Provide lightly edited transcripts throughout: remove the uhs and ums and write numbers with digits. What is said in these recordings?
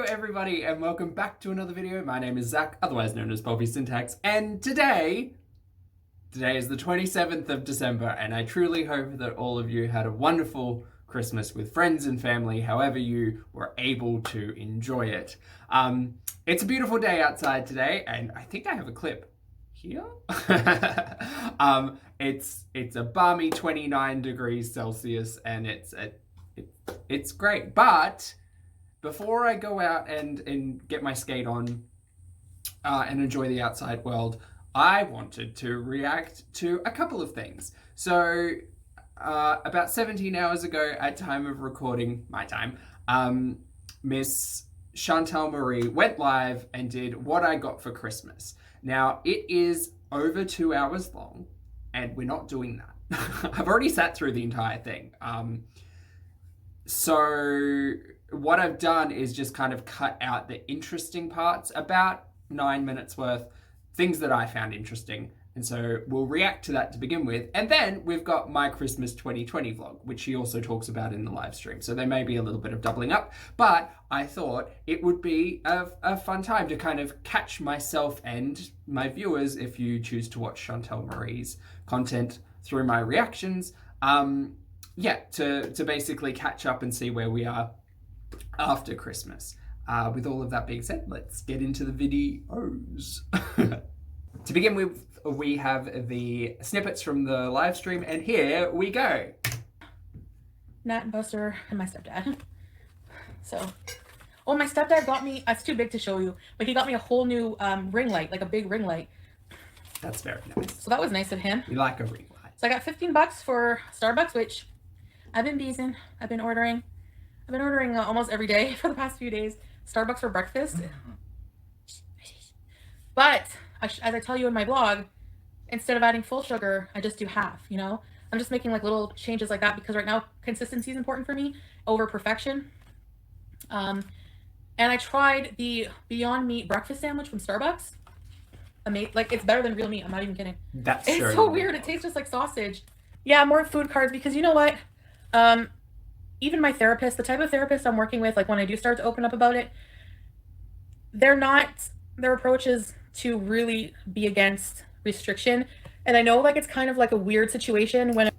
everybody, and welcome back to another video. My name is Zach, otherwise known as Pulpy Syntax, and today is the 27th of December, and I truly hope that all of you had a wonderful Christmas with friends and family, however you were able to enjoy it. It's a beautiful day outside today, and I think I have a clip here. It's a balmy 29 degrees Celsius, and it's great, but before I go out and get my skate on and enjoy the outside world, I wanted to react to a couple of things. So about 17 hours ago at time of recording, my time, Miss Chantal Marie went live and did What I Got for Christmas. Now, it is over 2 hours long, and we're not doing that. I've already sat through the entire thing. So what I've done is just kind of cut out the interesting parts, about 9 minutes worth, things that I found interesting. And so we'll react to that to begin with. And then we've got my Christmas 2020 vlog, which she also talks about in the live stream. So there may be a little bit of doubling up, but I thought it would be a fun time to kind of catch myself and my viewers, if you choose to watch Chantal Marie's content through my reactions, to basically catch up and see where we are after Christmas. With all of that being said, let's get into the videos. To begin with, we have the snippets from the live stream, and here we go. Nat and Buster and my stepdad. So, my stepdad got me, it's too big to show you, but he got me a whole new ring light, like a big ring light. That's very nice. So that was nice of him. You like a ring light. So I got $15 for Starbucks, which I've been beezing. I've been ordering almost every day for the past few days. Starbucks for breakfast. But as I tell you in my blog, instead of adding full sugar, I just do half, you know? I'm just making like little changes like that because right now consistency is important for me over perfection. And I tried the Beyond Meat breakfast sandwich from Starbucks. Like, it's better than real meat. I'm not even kidding. It's so weird. It tastes just like sausage. Yeah, more food cards, because you know what? Even my therapist, the type of therapist I'm working with, like when I do start to open up about it, their approach is to really be against restriction. And I know like it's kind of like a weird situation when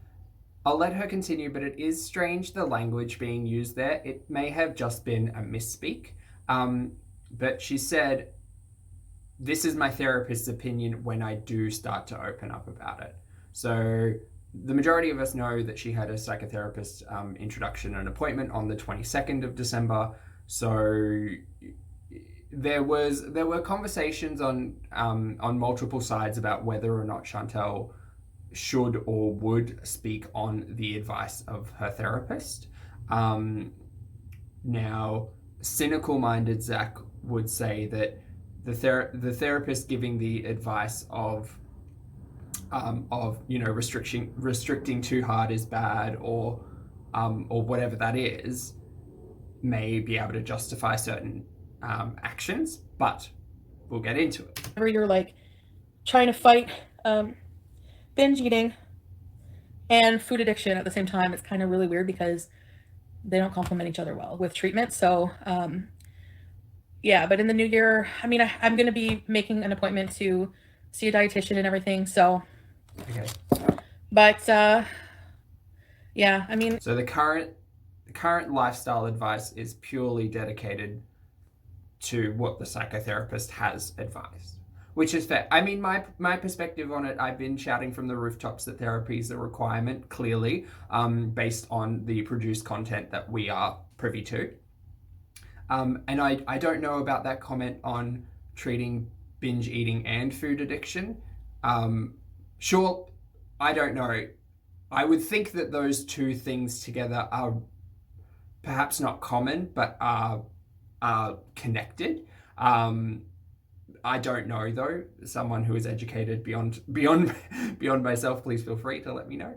I'll let her continue, but it is strange the language being used there. It may have just been a misspeak. But she said, this is my therapist's opinion when I do start to open up about it. So the majority of us know that she had a psychotherapist introduction and appointment on the 22nd of December. So there were conversations on multiple sides about whether or not Chantal should or would speak on the advice of her therapist. Now, cynical-minded Zach would say that the therapist giving the advice of restricting too hard is bad, or whatever that is, may be able to justify certain actions, but we'll get into it. whenever you're like trying to fight binge eating and food addiction at the same time, it's kind of really weird because they don't complement each other well with treatment. So yeah, but in the new year, I mean, I'm going to be making an appointment to see a dietitian and everything. So, okay. But yeah, I mean, so the current lifestyle advice is purely dedicated to what the psychotherapist has advised, which is fair. I mean, my perspective on it, I've been shouting from the rooftops that therapy is a requirement, clearly, based on the produced content that we are privy to. And I don't know about that comment on treating binge eating and food addiction. Sure, I don't know. I would think that those two things together are perhaps not common, but are connected. I don't know though. Someone who is educated beyond myself, please feel free to let me know.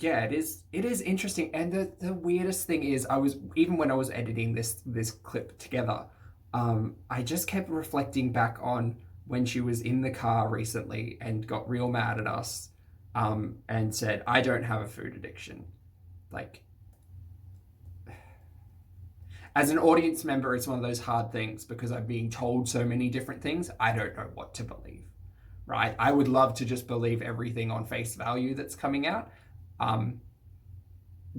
Yeah, it is interesting. And the weirdest thing is, even when I was editing this clip together, I just kept reflecting back on when she was in the car recently and got real mad at us, and said, I don't have a food addiction. Like, as an audience member, it's one of those hard things because I'm being told so many different things. I don't know what to believe, right? I would love to just believe everything on face value that's coming out.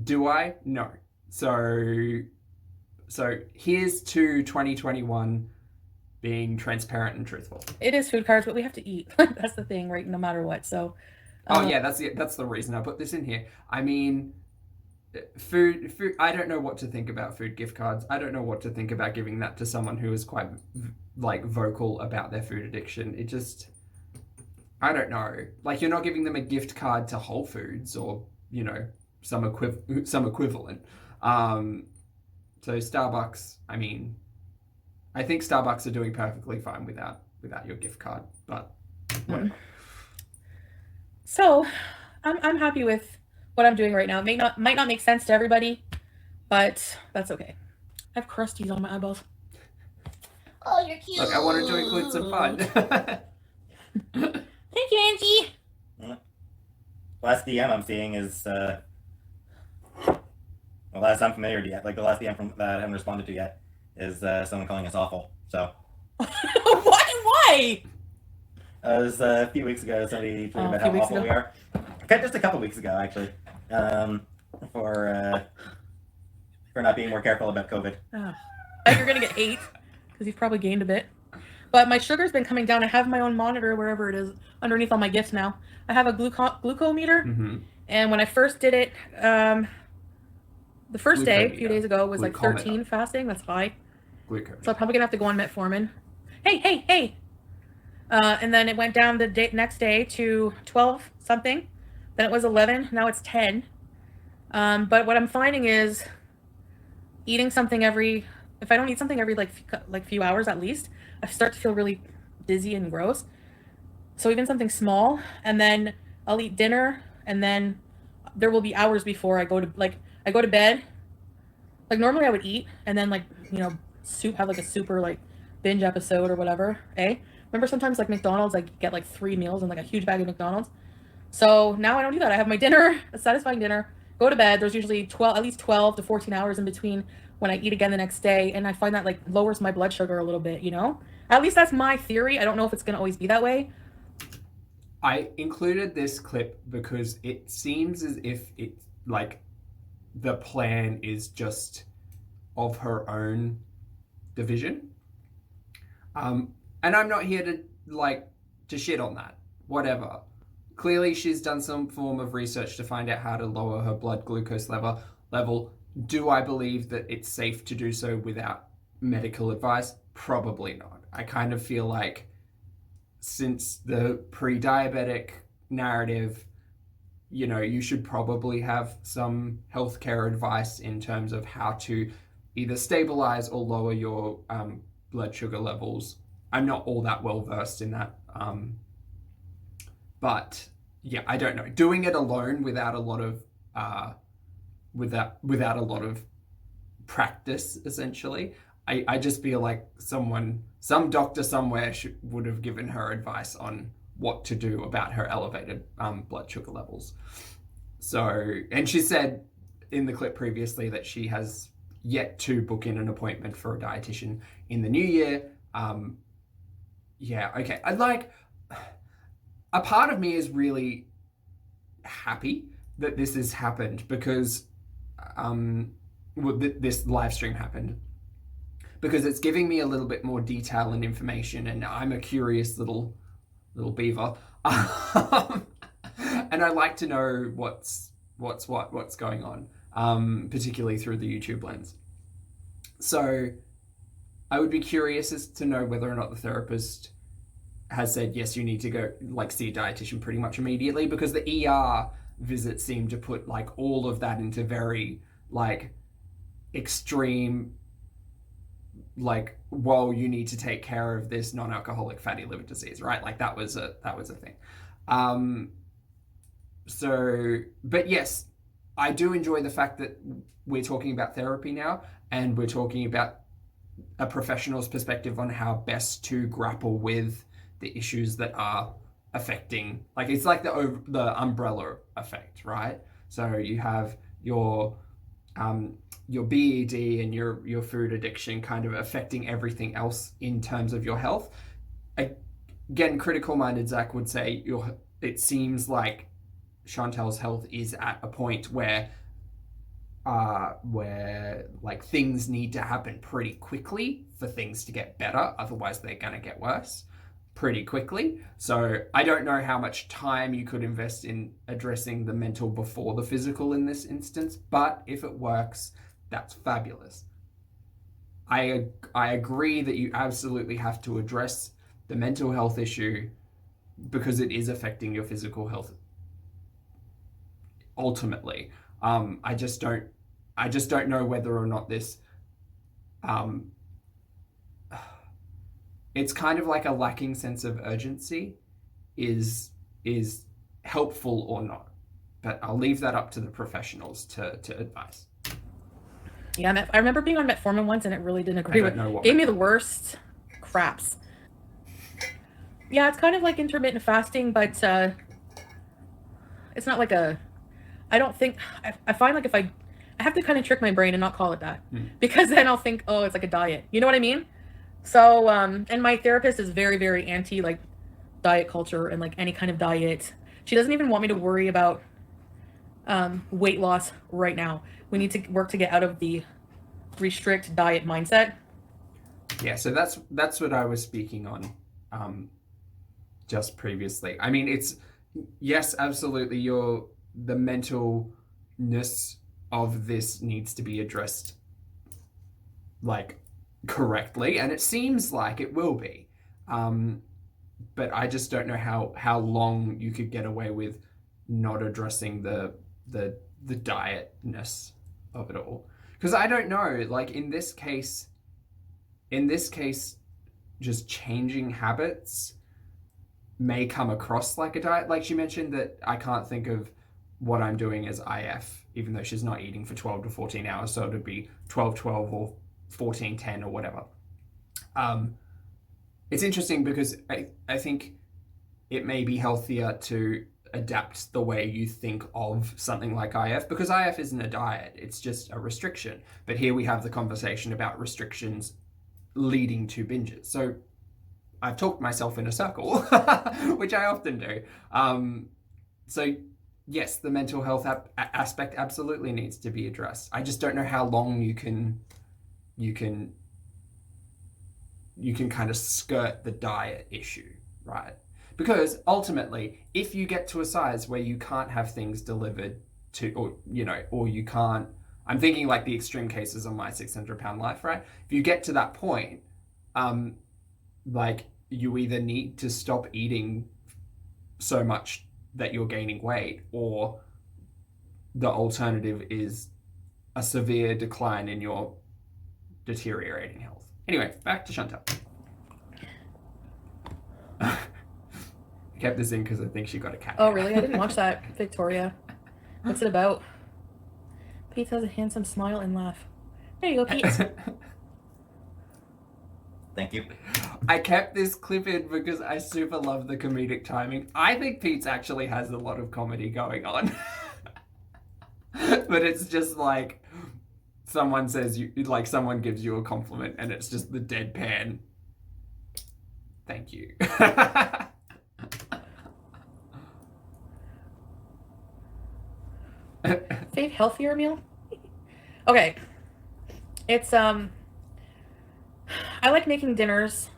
Do I? No. So here's to 2021 being transparent and truthful. It is food cards, but we have to eat. That's the thing, right? No matter what. So. Yeah, that's the reason I put this in here. I mean, food. I don't know what to think about food gift cards. I don't know what to think about giving that to someone who is quite like vocal about their food addiction. It just, I don't know. Like, you're not giving them a gift card to Whole Foods or, you know, some equivalent. So Starbucks, I mean, I think Starbucks are doing perfectly fine without your gift card, but whatever. So I'm happy with what I'm doing right now. It might not make sense to everybody, but that's okay. I have crusties on my eyeballs. Oh, you're cute. Look, I wanted to include some fun. Thank you, Angie. Last DM I'm seeing is the last I'm familiar to yet. Like the last DM that I haven't responded to yet is someone calling us awful. So. Why? It was a few weeks ago. Somebody tweeted about how awful we are. Okay, just a couple weeks ago, actually, for not being more careful about COVID. You're gonna get hate because you've probably gained a bit. But my sugar's been coming down. I have my own monitor wherever it is underneath all my gifts now. I have a glucometer, and when I first did it, the first day, a few days ago, was like 13 fasting. That's high. Glucose. So I'm probably gonna have to go on metformin. Hey. And then it went down the next day to 12 something. Then it was 11. Now it's 10. But what I'm finding is eating something if I don't eat something every like few hours at least, I start to feel really dizzy and gross. So even something small, and then I'll eat dinner, and then there will be hours before I go to bed. Like normally I would eat and then have like a super like binge episode or whatever, eh? Remember sometimes like McDonald's, I get like 3 meals and like a huge bag of McDonald's. So now I don't do that. I have my dinner, a satisfying dinner, go to bed. There's usually at least 12 to 14 hours in between when I eat again the next day. And I find that like lowers my blood sugar a little bit, you know? At least that's my theory. I don't know if it's going to always be that way. I included this clip because it seems as if it's like the plan is just of her own division. And I'm not here to shit on that. Whatever. Clearly, she's done some form of research to find out how to lower her blood glucose level. Do I believe that it's safe to do so without medical advice? Probably not. I kind of feel like since the pre-diabetic narrative, you know, you should probably have some healthcare advice in terms of how to either stabilize or lower your blood sugar levels. I'm not all that well versed in that, but yeah, I don't know. Doing it alone without a lot of practice, essentially, I just feel like some doctor somewhere would have given her advice on what to do about her elevated blood sugar levels. So, and she said in the clip previously that she has yet to book in an appointment for a dietitian in the new year. Yeah, okay. A part of me is really happy that this has happened because, this live stream happened because it's giving me a little bit more detail and information, and I'm a curious little beaver, and I like to know what's going on, particularly through the YouTube lens. So I would be curious as to know whether or not the therapist has said, yes, you need to go see a dietitian pretty much immediately, because the ER visits seem to put all of that into very extreme, whoa, you need to take care of this non-alcoholic fatty liver disease, right? That was a thing. But yes, I do enjoy the fact that we're talking about therapy now, and we're talking about a professional's perspective on how best to grapple with the issues that are affecting, it's like the umbrella effect, right? So you have your your BED and your food addiction kind of affecting everything else in terms of your health. Again, critical-minded Zach would say it seems like Chantal's health is at a point where like things need to happen pretty quickly for things to get better, otherwise they're gonna get worse pretty quickly. So I don't know how much time you could invest in addressing the mental before the physical in this instance, but if it works, that's fabulous. I agree that you absolutely have to address the mental health issue because it is affecting your physical health ultimately. I just don't know whether or not this it's kind of like a lacking sense of urgency is helpful or not. But I'll leave that up to the professionals to advise. Yeah, I remember being on metformin once and it really didn't agree with me. Gave me the worst craps. Yeah, it's kind of like intermittent fasting, but it's not like I don't think, I find like if I have to kind of trick my brain and not call it that, because then I'll think, oh, it's like a diet. You know what I mean? So, and my therapist is very, very anti like diet culture and like any kind of diet. She doesn't even want me to worry about weight loss right now. We need to work to get out of the restrict diet mindset. Yeah, so that's what I was speaking on just previously. I mean, it's, yes, absolutely, the mentalness of this needs to be addressed like correctly, and it seems like it will be. But I just don't know how long you could get away with not addressing the dietness of it all. Because I don't know, like in this case, just changing habits may come across like a diet. Like she mentioned that I can't think of what I'm doing as IF, even though she's not eating for 12 to 14 hours. So it would be 12-12 or 14-10 or whatever. It's interesting because I think it may be healthier to adapt the way you think of something like IF, because IF isn't a diet, it's just a restriction. But here we have the conversation about restrictions leading to binges. So I've talked myself in a circle, which I often do. So yes, the mental health aspect absolutely needs to be addressed. I just don't know how long you can kind of skirt the diet issue, right? Because ultimately, if you get to a size where you can't have things delivered to, or you can't, I'm thinking like the extreme cases on my 600-pound life, right? If you get to that point, like you either need to stop eating so much that you're gaining weight, or the alternative is a severe decline in your deteriorating health. Anyway, back to Chantal. I kept this in because I think she got a cat. Oh, really? I didn't watch that, Victoria. What's it about? Pete has a handsome smile and laugh. There you go, Pete. Thank you. I kept this clip in because I super love the comedic timing. I think Pete's actually has a lot of comedy going on. But it's just like someone gives you a compliment and it's just the deadpan. Thank you. Fave healthier meal? Okay. It's I like making dinners,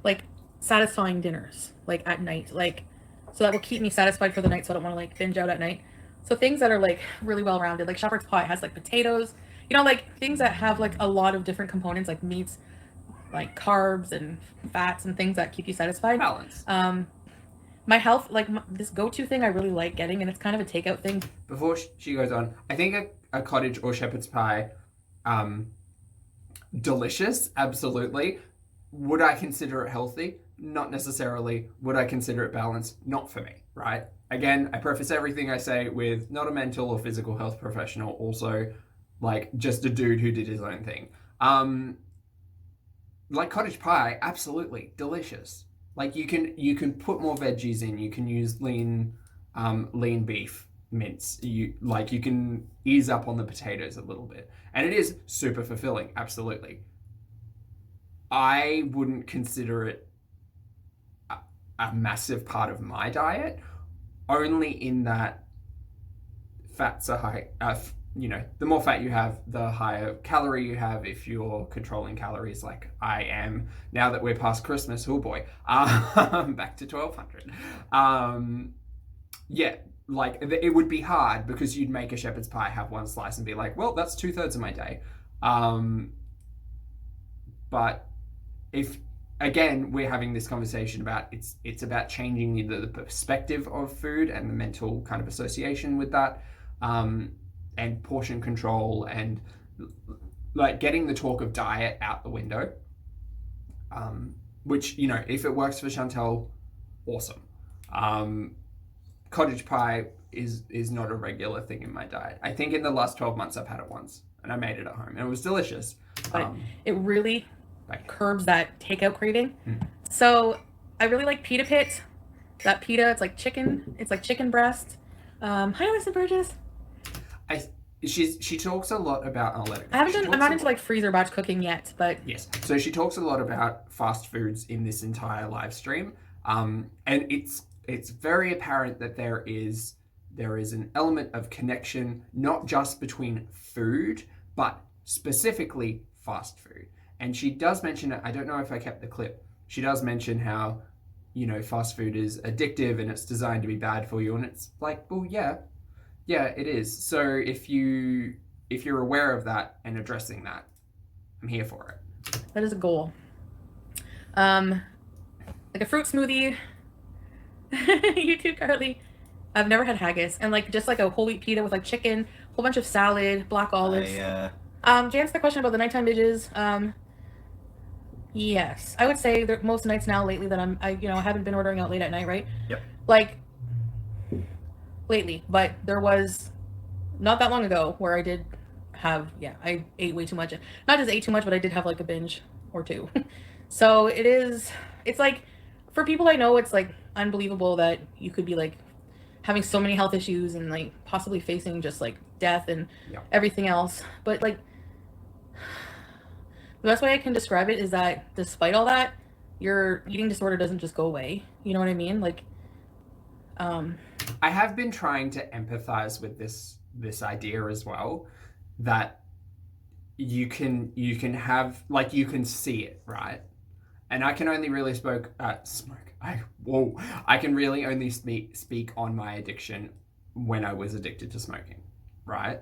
like satisfying dinners, like at night, like so that will keep me satisfied for the night, so I don't want to like binge out at night. So things that are like really well rounded, like shepherd's pie has like potatoes, like things that have like a lot of different components, like meats, like carbs and fats and things that keep you satisfied. Balance. My health, like this go-to thing I really like getting, and it's kind of a takeout thing. Before she goes on, I think a cottage or shepherd's pie, delicious, absolutely. Would I consider it healthy? Not necessarily. Would I consider it balanced? Not for me, right? Again, I preface everything I say with not a mental or physical health professional, also like just a dude who did his own thing. Like cottage pie, absolutely delicious. Like you can put more veggies in. You can use lean beef. mince. You can ease up on the potatoes a little bit, and it is super fulfilling. Absolutely. I wouldn't consider it a massive part of my diet, only in that fats are high. The more fat you have, the higher calorie you have if you're controlling calories like I am. Now that we're past Christmas, oh boy, back to 1200. It would be hard because you'd make a shepherd's pie, have one slice and be like, well, that's 2/3 of my day. But if, again, we're having this conversation about it's about changing the perspective of food and the mental kind of association with that, and portion control, and like getting the talk of diet out the window, which, if it works for Chantal, awesome. Cottage pie is not a regular thing in my diet. I think in the last 12 months I've had it once, and I made it at home, and it was delicious. But it really curbs that takeout craving. So I really like pita pit. That pita, it's like chicken. It's like chicken breast. Hi, Alissa Burgess. She talks a lot about. I'm not into like freezer batch cooking yet, but yes. So she talks a lot about fast foods in this entire live stream, and it's very apparent that there is an element of connection, not just between food, but specifically fast food. And she does mention it. I don't know if I kept the clip. She does mention how, fast food is addictive and it's designed to be bad for you. And it's like, well, yeah, it is. So if you're aware of that and addressing that, I'm here for it. That is a goal. Like a fruit smoothie. You too, Carly. I've never had haggis, and just like a whole wheat pita with like chicken, a whole bunch of salad, black olives. To answer the question about the nighttime midges, yes, I would say that most nights now lately that I haven't been ordering out late at night, right? Yep. Like lately, but there was not that long ago where I did have, I ate way too much. Not just ate too much, but I did have like a binge or two. So it's like, for people I know, it's like unbelievable that you could be like having so many health issues and like possibly facing just like death and everything else. But like, the best way I can describe it is that despite all that, your eating disorder doesn't just go away. You know what I mean? Like, I have been trying to empathize with this idea as well, that you can have, like, you can see it, right? And I can only really I can really only speak on my addiction when I was addicted to smoking, right?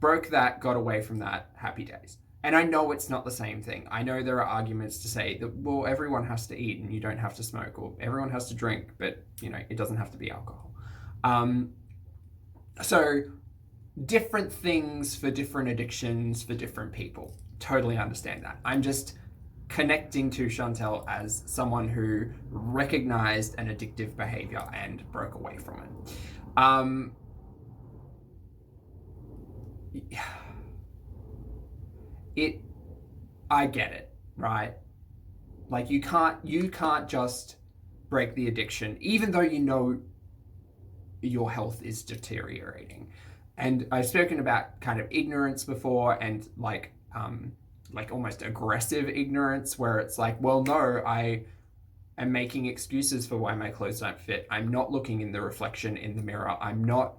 Broke that, got away from that, happy days. And I know it's not the same thing. I know there are arguments to say that, well, everyone has to eat and you don't have to smoke, or everyone has to drink, but it doesn't have to be alcohol. So different things for different addictions for different people. Totally understand that. I'm just connecting to Chantal as someone who recognized an addictive behavior and broke away from it. I get it, right? Like, you can't just break the addiction, even though your health is deteriorating. And I've spoken about kind of ignorance before, and like almost aggressive ignorance, where it's like, well, no, I am making excuses for why my clothes don't fit. I'm not looking in the reflection in the mirror. I'm not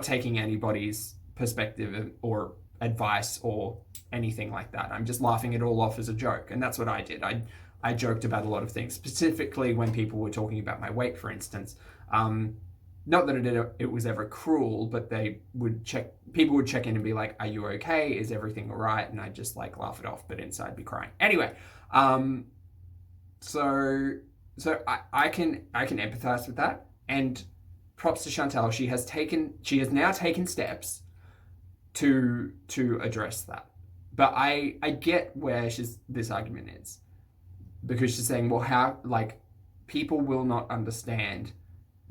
taking anybody's perspective or advice or anything like that. I'm just laughing it all off as a joke. And that's what I did. I joked about a lot of things, specifically when people were talking about my weight, for instance. Not that it was ever cruel, but people would check in and be like, are you okay? Is everything all right? And I'd just like laugh it off, but inside be crying. Anyway, so I can empathize with that. And props to Chantal. She has now taken steps to address that. But I get where this argument is, because she's saying, well, how, like, people will not understand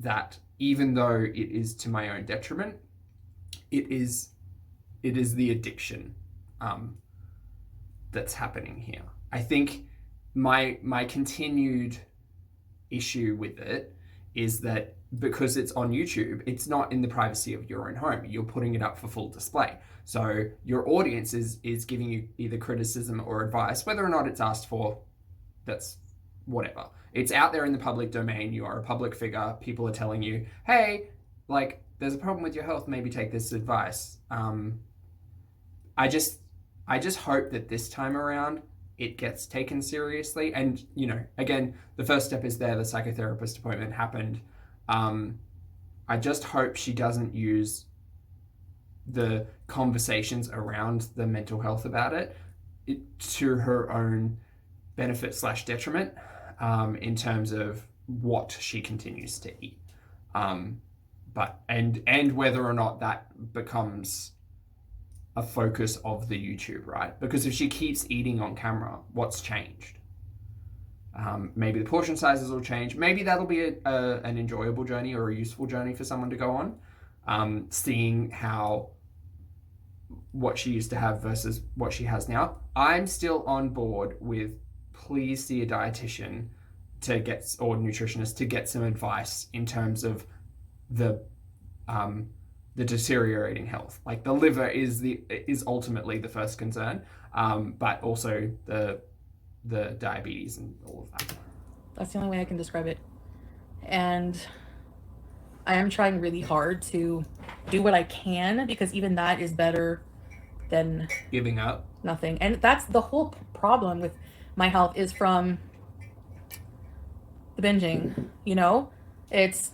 that even though it is to my own detriment, it is the addiction that's happening here. I think my continued issue with it is that because it's on YouTube, it's not in the privacy of your own home. You're putting it up for full display. So your audience is giving you either criticism or advice, whether or not it's asked for, that's whatever. It's out there in the public domain. You are a public figure. People are telling you, hey, like, there's a problem with your health, maybe take this advice. I just hope that this time around it gets taken seriously. And, you know, again, the first step is there. The psychotherapist appointment happened. I just hope she doesn't use the conversations around the mental health about it to her own benefit / detriment, in terms of what she continues to eat. But whether or not that becomes a focus of the YouTube, right? Because if she keeps eating on camera, what's changed? Maybe the portion sizes will change. Maybe that'll be an enjoyable journey or a useful journey for someone to go on, seeing how what she used to have versus what she has now. I'm still on board with please see a dietitian or nutritionist to get some advice in terms of the deteriorating health. Like the liver is ultimately the first concern, but also the diabetes and all of that. That's the only way I can describe it. And I am trying really hard to do what I can, because even that is better than giving up. Nothing. And that's the whole problem with my health, is from the binging, you know? It's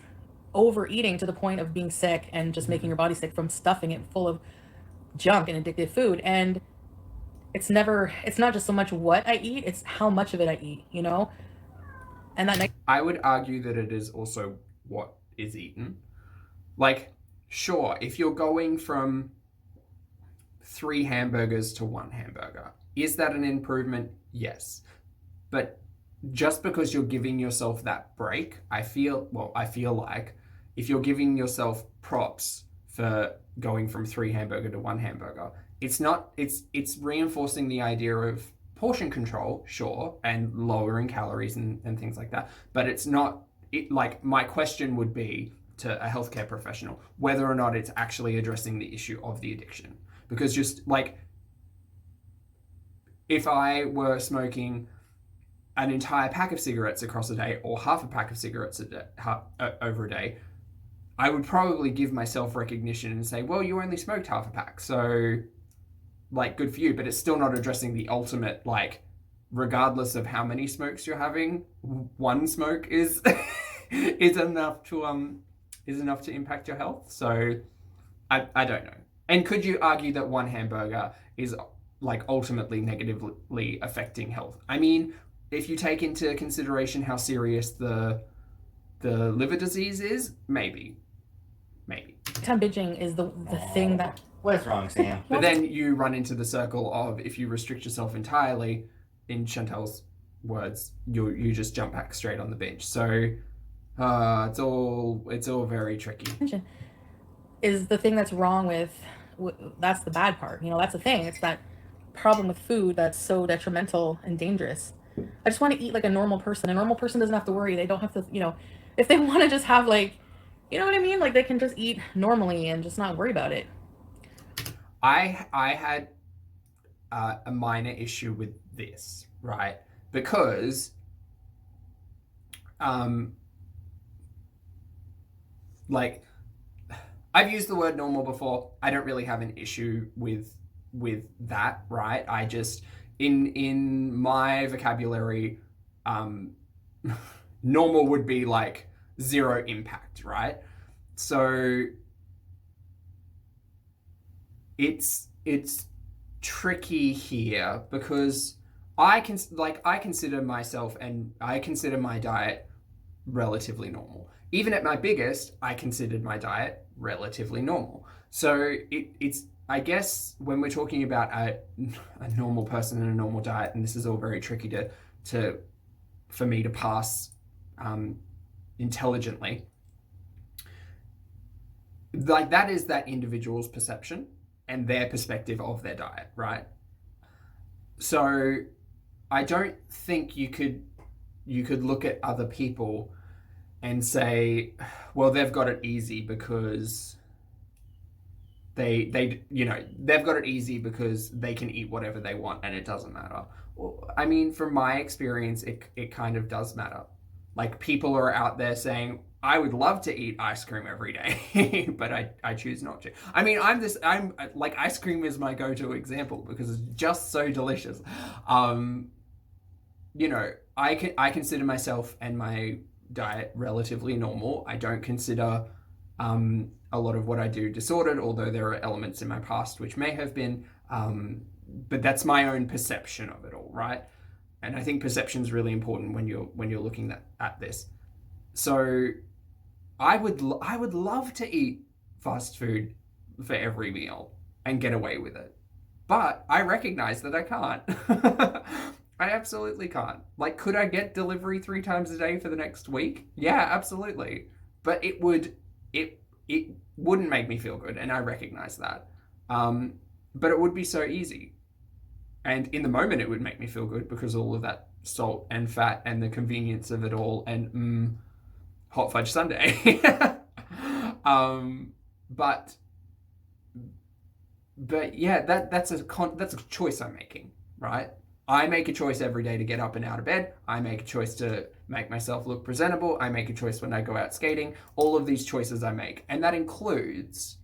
overeating to the point of being sick and just making your body sick from stuffing it full of junk and addictive food. And it's not just so much what I eat, it's how much of it I eat, you know? And I would argue that it is also what is eaten. Like, sure, if you're going from 3 hamburgers to 1 hamburger, is that an improvement? Yes. But just because you're giving yourself that break, I feel like if you're giving yourself props for going from 3 hamburger to 1 hamburger, it's reinforcing the idea of portion control, sure, and lowering calories and things like that. But it's not, like, my question would be to a healthcare professional whether or not it's actually addressing the issue of the addiction. Because just like, if I were smoking an entire pack of cigarettes across a day, or half a pack of cigarettes over a day, I would probably give myself recognition and say, well, you only smoked half a pack, so, like, good for you. But it's still not addressing the ultimate, like, regardless of how many smokes you're having, 1 smoke is is enough to impact your health. So I don't know. And could you argue that 1 hamburger is, like, ultimately negatively affecting health? I mean, if you take into consideration how serious the liver disease is, maybe. Time binging is the thing that... What's wrong, Sam? But then you run into the circle of, if you restrict yourself entirely, in Chantal's words, you just jump back straight on the binge. So it's all very tricky. Is the thing that's wrong with that's the bad part. You know, that's the thing. It's that problem with food that's so detrimental and dangerous. I just want to eat like a normal person. A normal person doesn't have to worry. They don't have to, you know, if they want to just have, like, you know what I mean? Like, they can just eat normally and just not worry about it. I had a minor issue with this, right? Because like, I've used the word normal before. I don't really have an issue with that, right? I just, in my vocabulary, normal would be like 0 impact, right? So it's tricky here, because I consider myself and I consider my diet relatively normal. Even at my biggest, I considered my diet relatively normal. So it's, I guess, when we're talking about a normal person and a normal diet, and this is all very tricky for me to pass intelligently, like, that is that individual's perception and their perspective of their diet, right? So I don't think you could look at other people and say, well, they've got it easy because they've got it easy because they can eat whatever they want and it doesn't matter. Well, I mean, from my experience, it kind of does matter. Like, people are out there saying, I would love to eat ice cream every day, but I choose not to. I mean, I'm like, ice cream is my go-to example because it's just so delicious. I consider myself and my diet relatively normal. I don't consider a lot of what I do disordered, although there are elements in my past which may have been, but that's my own perception of it all, right? And I think perception is really important when you're looking at this. So I would love to eat fast food for every meal and get away with it, but I recognize that I can't. I absolutely can't. Like, could I get delivery 3 times a day for the next week? Yeah, absolutely. But it wouldn't make me feel good, and I recognize that. But it would be so easy. And in the moment, it would make me feel good because all of that salt and fat and the convenience of it all and hot fudge sundae. But yeah, that's a choice I'm making, right? I make a choice every day to get up and out of bed. I make a choice to make myself look presentable. I make a choice when I go out skating. All of these choices I make, and that includes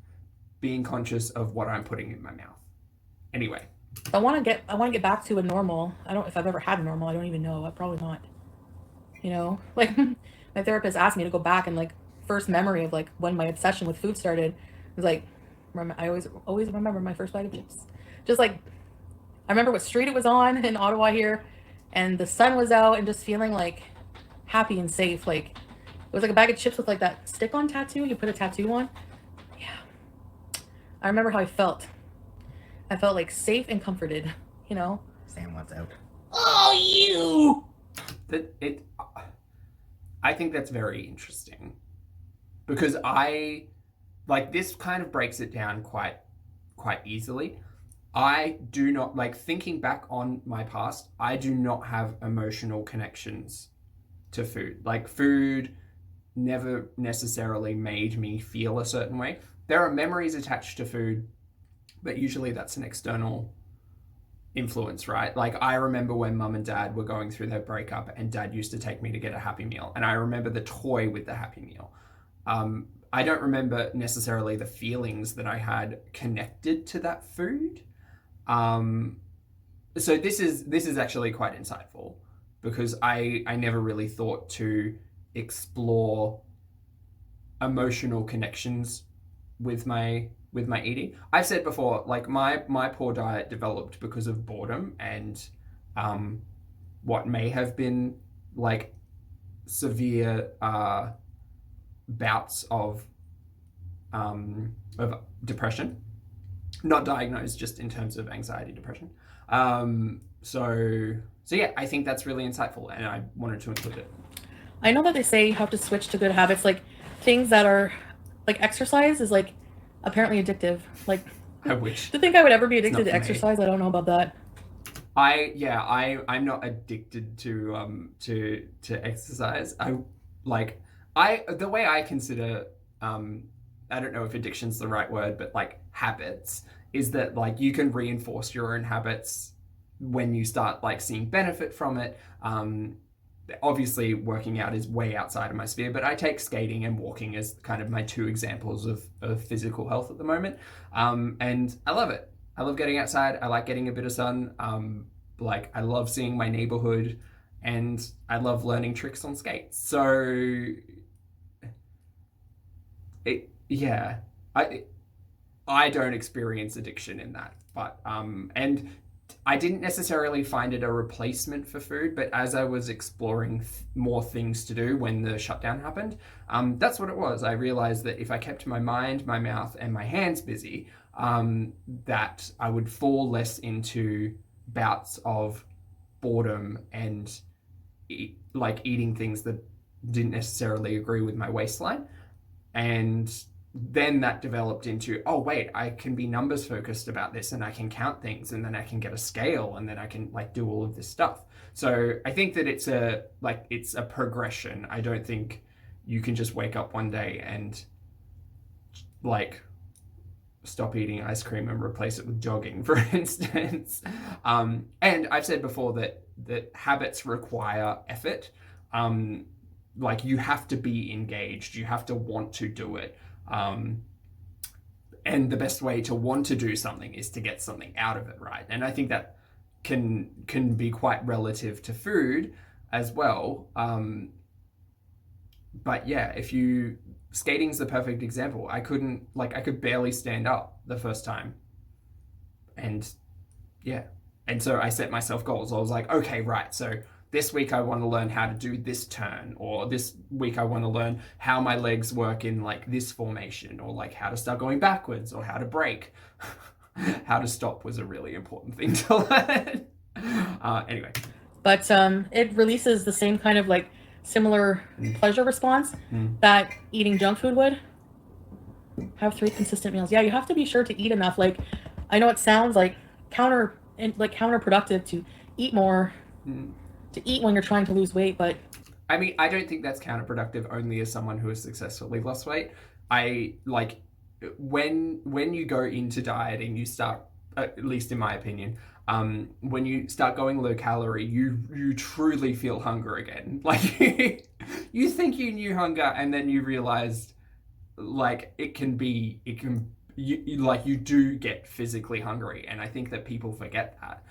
being conscious of what I'm putting in my mouth. Anyway, I want to get back to a normal. I don't, if I've ever had a normal, I don't even know. Probably not. You know, like my therapist asked me to go back and like first memory of like when my obsession with food started. It was like, I always remember my first bag of chips. Just like, I remember what street it was on in Ottawa here, and the sun was out, and just feeling like happy and safe. Like, it was like a bag of chips with like that stick-on tattoo you put a tattoo on. Yeah, I remember how I felt. I felt like safe and comforted, you know. Sam wants out. Oh, you! I think that's very interesting because this kind of breaks it down quite easily. I do not, like, thinking back on my past, I do not have emotional connections to food. Like, food never necessarily made me feel a certain way. There are memories attached to food, but usually that's an external influence, right? Like, I remember when mum and dad were going through their breakup and dad used to take me to get a Happy Meal, and I remember the toy with the Happy Meal. I don't remember necessarily the feelings that I had connected to that food. So this is actually quite insightful because I never really thought to explore emotional connections with my eating. I've said before, like, my poor diet developed because of boredom and what may have been like severe bouts of depression. Not diagnosed, just in terms of anxiety, depression. So yeah, I think that's really insightful, and I wanted to include it. I know that they say you have to switch to good habits, like things that are like exercise is like apparently addictive. Like, I wish to think I would ever be addicted to exercise, I don't know about that. I'm not addicted to exercise. The way I consider I don't know if addiction's the right word, but like habits, is that like you can reinforce your own habits when you start like seeing benefit from it. Obviously working out is way outside of my sphere, but I take skating and walking as kind of my 2 examples of physical health at the moment. And I love it. I love getting outside. I like getting a bit of sun. Like, I love seeing my neighborhood, and I love learning tricks on skates. So I don't experience addiction in that, but and I didn't necessarily find it a replacement for food, but as I was exploring more things to do when the shutdown happened, that's what it was. I realized that if I kept my mind, my mouth, and my hands busy, that I would fall less into bouts of boredom and eating things that didn't necessarily agree with my waistline. And then that developed into, oh wait, I can be numbers focused about this, and I can count things, and then I can get a scale, and then I can like do all of this stuff. So I think that it's a progression. I don't think you can just wake up one day and like stop eating ice cream and replace it with jogging, for instance. And I've said before that habits require effort. Like you have to be engaged, you have to want to do it. And the best way to want to do something is to get something out of it, right? And I think that can be quite relative to food as well. But yeah, skating's the perfect example. I could barely stand up the first time. And yeah. And so I set myself goals. I was like, okay, right. So this week I want to learn how to do this turn, or this week I want to learn how my legs work in like this formation, or like how to start going backwards, or how to brake. How to stop was a really important thing to learn. Anyway. But it releases the same kind of like similar pleasure response that eating junk food would. Have 3 consistent meals. Yeah, you have to be sure to eat enough. Like, I know it sounds like counterproductive to eat more, to eat when you're trying to lose weight, but I mean, I don't think that's counterproductive only as someone who has successfully lost weight. I like when you go into dieting, you start, at least in my opinion, when you start going low calorie, you truly feel hunger again. Like you think you knew hunger, and then you realized like you do get physically hungry, and I think that people forget that.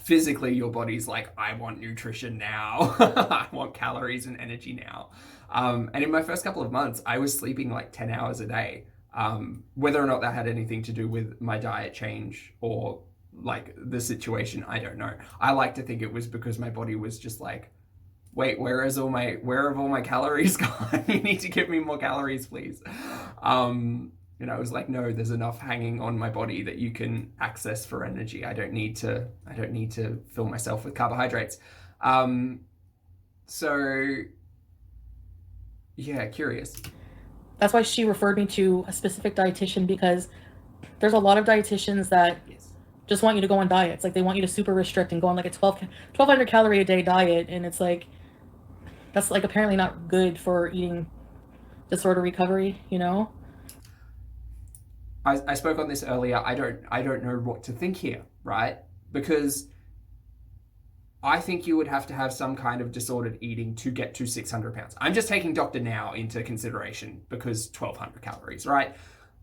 Physically, your body's like, I want nutrition now. I want calories and energy now. And in my first couple of months, I was sleeping like 10 hours a day. Whether or not that had anything to do with my diet change or like the situation, I don't know. I like to think it was because my body was just like, wait, where have all my calories gone? You need to give me more calories, please. And I was like, no, there's enough hanging on my body that you can access for energy. I don't need to fill myself with carbohydrates. So yeah, curious. That's why she referred me to a specific dietitian, because there's a lot of dietitians that just want you to go on diets. Like they want you to super restrict and go on like a 1,200 calorie a day diet. And it's like, that's like apparently not good for eating disorder recovery, you know? I spoke on this earlier. I don't know what to think here, right? Because I think you would have to have some kind of disordered eating to get to 600 pounds. I'm just taking Dr. Now into consideration because 1,200 calories, right?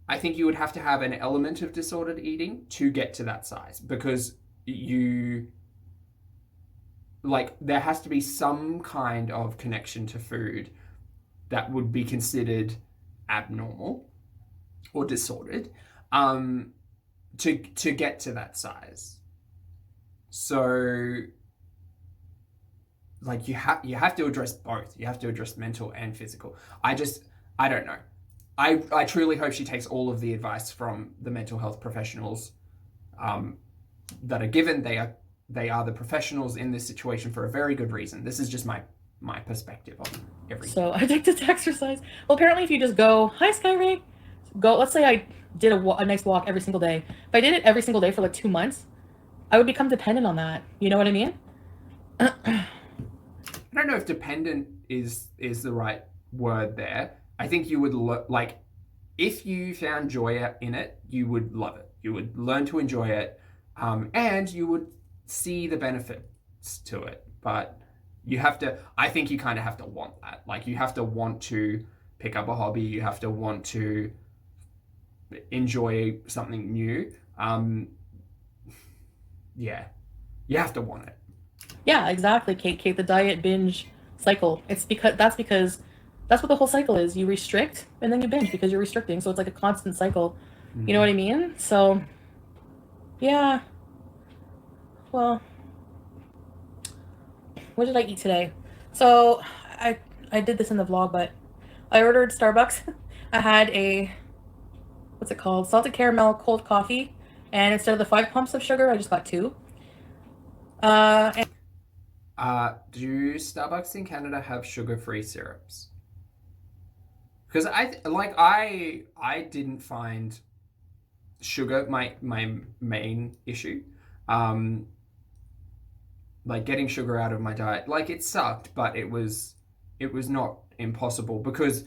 I think you would have to have an element of disordered eating to get to that size, because there has to be some kind of connection to food that would be considered abnormal or disordered to get to that size. So like you have to address both. You have to address mental and physical. I don't know. I truly hope she takes all of the advice from the mental health professionals that are given. They are the professionals in this situation for a very good reason. This is just my perspective on everything. So addicted to exercise. Well, apparently if you just go, hi Skyray, go, let's say I did a nice walk every single day. If I did it every single day for like 2 months, I would become dependent on that. You know what I mean? I don't know if dependent is the right word there. I think you would like, if you found joy in it, you would love it. You would learn to enjoy it, and you would see the benefits to it. But I think you kind of have to want that. Like you have to want to pick up a hobby. You have to want to enjoy something new. Yeah, you have to want it. Yeah, exactly, Kate, the diet binge cycle. That's what the whole cycle is. You restrict and then you binge because you're restricting. So it's like a constant cycle. You know what I mean? So yeah. Well, what did I eat today? So I did this in the vlog, but I ordered Starbucks. I had a, what's it called? Salted caramel cold coffee. And instead of the 5 pumps of sugar, I just got 2. Do Starbucks in Canada have sugar-free syrups? Because I didn't find sugar my main issue. Like getting sugar out of my diet, like it sucked, but it was it was not impossible, because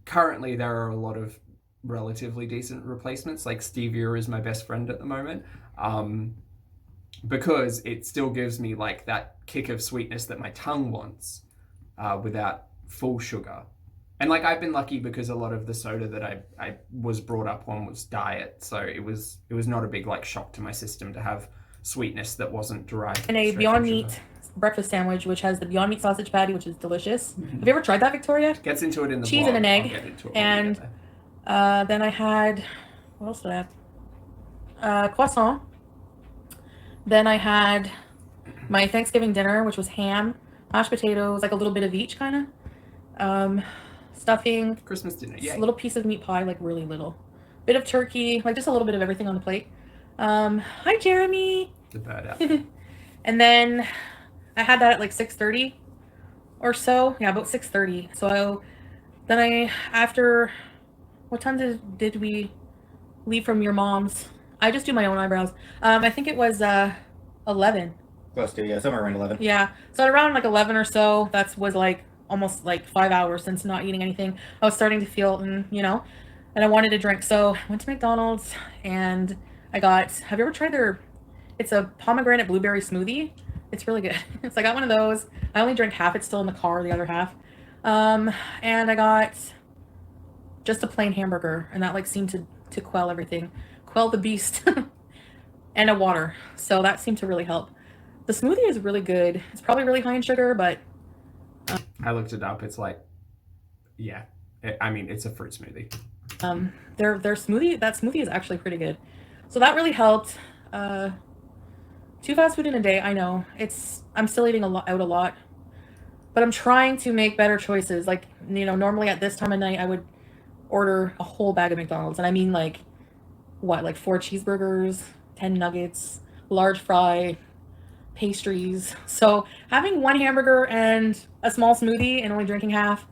currently there are a lot of relatively decent replacements. Like stevia is my best friend at the moment, because it still gives me like that kick of sweetness that my tongue wants, without full sugar. And like I've been lucky because a lot of the soda that I was brought up on was diet, so it was not a big like shock to my system to have sweetness that wasn't derived. And a Beyond Meat breakfast sandwich, which has the Beyond Meat sausage patty, which is delicious. Have you ever tried that, Victoria? Gets into it in the cheese vlog. and an egg. I'll get into it and then I had, what else did I have? Croissant. Then I had my Thanksgiving dinner, which was ham, mashed potatoes, like a little bit of each kind of. Stuffing. Christmas dinner, yeah. A little piece of meat pie, like really little. Bit of turkey, like just a little bit of everything on the plate. Hi, Jeremy. The bird out. And then I had that at like 6:30 or so. Yeah, about 6:30. So then after, what time did we leave from your mom's? I just do my own eyebrows. I think it was 11. Close to, yeah, somewhere around 11. Yeah, so at around like 11 or so, was like almost like 5 hours since not eating anything. I was starting to feel, and I wanted to drink. So I went to McDonald's and I got, have you ever tried it's a pomegranate blueberry smoothie. It's really good. So I got one of those. I only drank half. It's still in the car, the other half. And I got just a plain hamburger, and that like seemed to quell everything, quell the beast, and a water. So that seemed to really help. The smoothie is really good. It's probably really high in sugar, but I looked it up. It's like, yeah, it's a fruit smoothie. Their smoothie, that smoothie is actually pretty good. So that really helped. 2 fast food in a day. I know I'm still eating out a lot, but I'm trying to make better choices. Like, normally at this time of night, I would order a whole bag of McDonald's. And I mean like 4 cheeseburgers, 10 nuggets, large fry, pastries. So having 1 hamburger and a small smoothie and only drinking half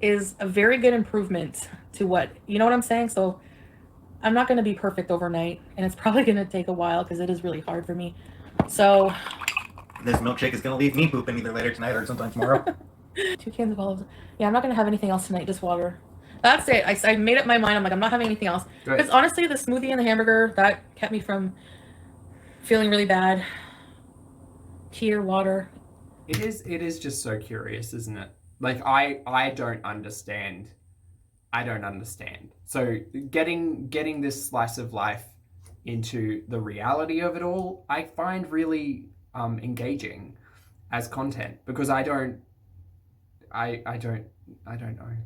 is a very good improvement to what, you know what I'm saying? So I'm not going to be perfect overnight, and it's probably going to take a while because it is really hard for me. So this milkshake is going to leave me pooping either later tonight or sometime tomorrow. 2 cans of olives. Yeah, I'm not going to have anything else tonight, just water. That's it. I made up my mind. I'm like, I'm not having anything else. Because honestly, the smoothie and the hamburger, that kept me from feeling really bad. Tea or water. It is just so curious, isn't it? Like, I don't understand. So getting this slice of life into the reality of it all, I find really engaging as content, because I don't know.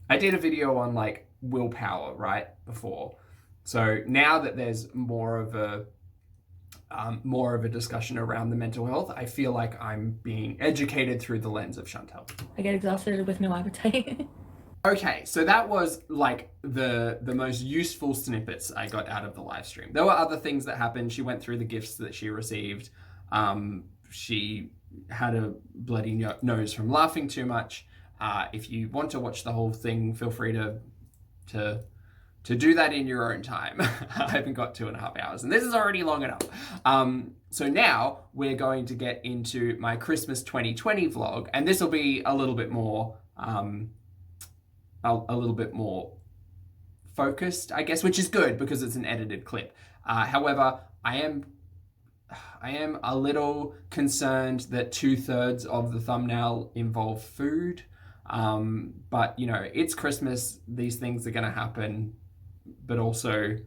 I did a video on like willpower right before. So now that there's more of a discussion around the mental health, I feel like I'm being educated through the lens of Chantal. I get exhausted with no appetite. Okay, so that was like the most useful snippets I got out of the live stream. There were other things that happened. She went through the gifts that she received. She had a bloody nose from laughing too much. If you want to watch the whole thing, feel free to do that in your own time. I haven't got 2.5 hours, and this is already long enough. So now we're going to get into my Christmas 2020 vlog, and this will be a little bit more focused, I guess, which is good because it's an edited clip. However, I am a little concerned that 2/3 of the thumbnail involve food. But it's Christmas, these things are gonna happen. But also,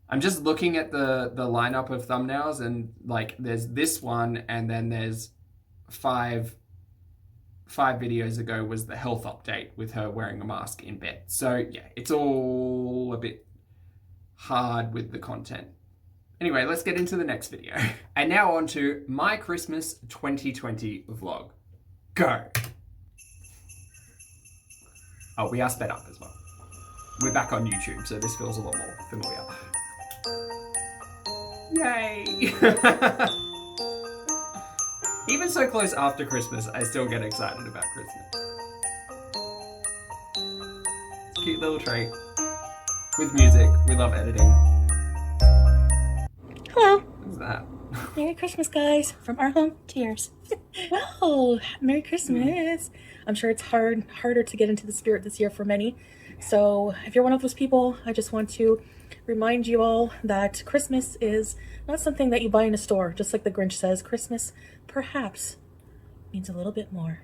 I'm just looking at the lineup of thumbnails, and like there's this one, and then there's five videos ago was the health update with her wearing a mask in bed. So yeah, it's all a bit hard with the content. Anyway, let's get into the next video. And now on to my Christmas 2020 vlog. Go. Oh, we are sped up as well. We're back on YouTube, so this feels a lot more familiar. Yay! Even so close after Christmas, I still get excited about Christmas. Cute little trait. With music, we love editing. Hello. What's that? Merry Christmas, guys, from our home to yours. Wow, Merry Christmas. I'm sure it's harder to get into the spirit this year for many. So if you're one of those people, I just want to remind you all that Christmas is not something that you buy in a store. Just like the Grinch says, Christmas perhaps means a little bit more.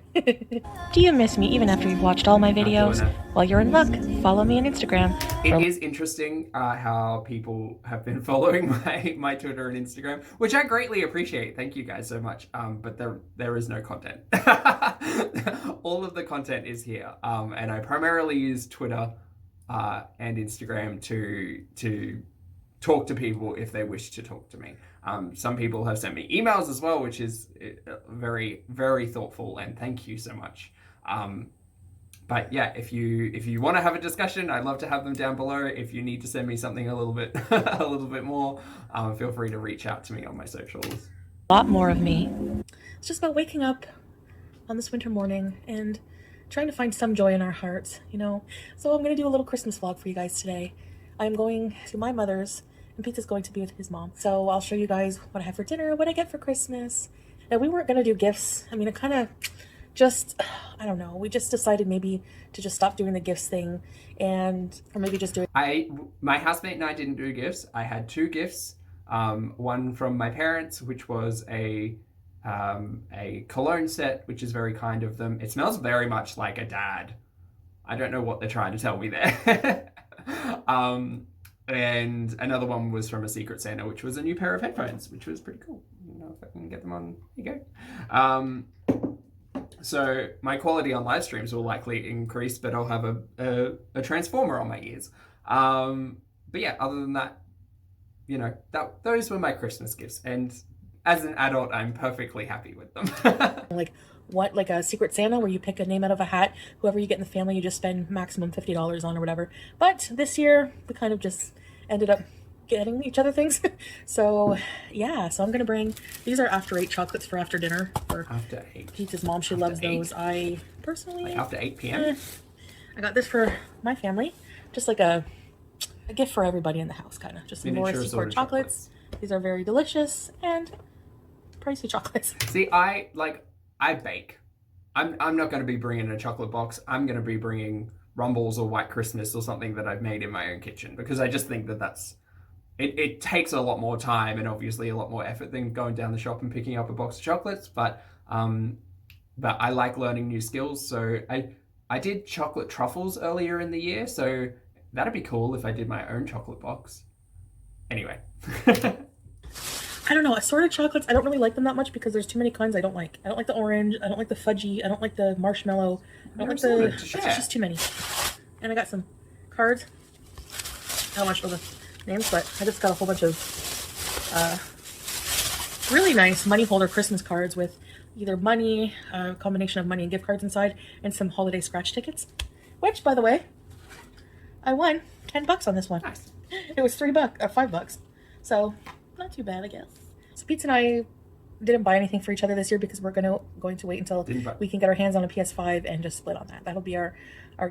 Do you miss me even after you've watched all my videos? Well, you're in luck. Follow me on Instagram. It is interesting how people have been following my Twitter and Instagram, which I greatly appreciate. Thank you guys so much. But there is no content. All of the content is here. And I primarily use Twitter and Instagram to talk to people if they wish to talk to me. Some people have sent me emails as well, which is very, very thoughtful, and thank you so much. But yeah, if you want to have a discussion, I'd love to have them down below. If you need to send me something a little bit more, feel free to reach out to me on my socials. A lot more of me. It's just about waking up on this winter morning and trying to find some joy in our hearts, you know. So I'm gonna do a little Christmas vlog for you guys today. I'm going to my mother's, and Pete's going to be with his mom. So I'll show you guys what I have for dinner, what I get for Christmas. Now, we weren't gonna do gifts. I mean, it kind of just, I don't know, we just decided maybe to just stop doing the gifts thing, or maybe just do it. My housemate and I didn't do gifts. I had 2 gifts. One from my parents, which was a cologne set, which is very kind of them. It smells very much like a dad. I don't know what they're trying to tell me there. And another one was from a Secret Santa, which was a new pair of headphones, which was pretty cool. I don't know if I can get them on. Here you go. So my quality on live streams will likely increase, but I'll have a transformer on my ears. But yeah, other than that, you know, those were my Christmas gifts, and as an adult, I'm perfectly happy with them. Like a Secret Santa where you pick a name out of a hat, whoever you get in the family, you just spend maximum $50 on or whatever. But this year we kind of just ended up getting each other things. So yeah, so I'm gonna bring, these are after 8 chocolates for after dinner for after 8. Pete's mom. She loves those. I personally, like after 8 p.m. I got this for my family, just like a gift for everybody in the house, kind of just some more secret chocolates. These are very delicious and pricey chocolates. See, I bake. I'm not going to be bringing a chocolate box. I'm going to be bringing Rumbles or White Christmas or something that I've made in my own kitchen, because I just think that it takes a lot more time and obviously a lot more effort than going down the shop and picking up a box of chocolates. But I like learning new skills. So I did chocolate truffles earlier in the year. So that'd be cool if I did my own chocolate box. Anyway. I don't know, assorted chocolates, I don't really like them that much because there's too many kinds I don't like. I don't like the orange, I don't like the fudgy, I don't like the marshmallow, I don't like the, it's just too many. And I got some cards. I don't want to show the names, but I just got a whole bunch of really nice money holder Christmas cards with either money, a combination of money and gift cards inside, and some holiday scratch tickets. Which, by the way, I won $10 on this one. Nice. It was $5. So not too bad, I guess. So Pete and I didn't buy anything for each other this year because we're going to wait until we can get our hands on a PS5 and just split on that. That'll be our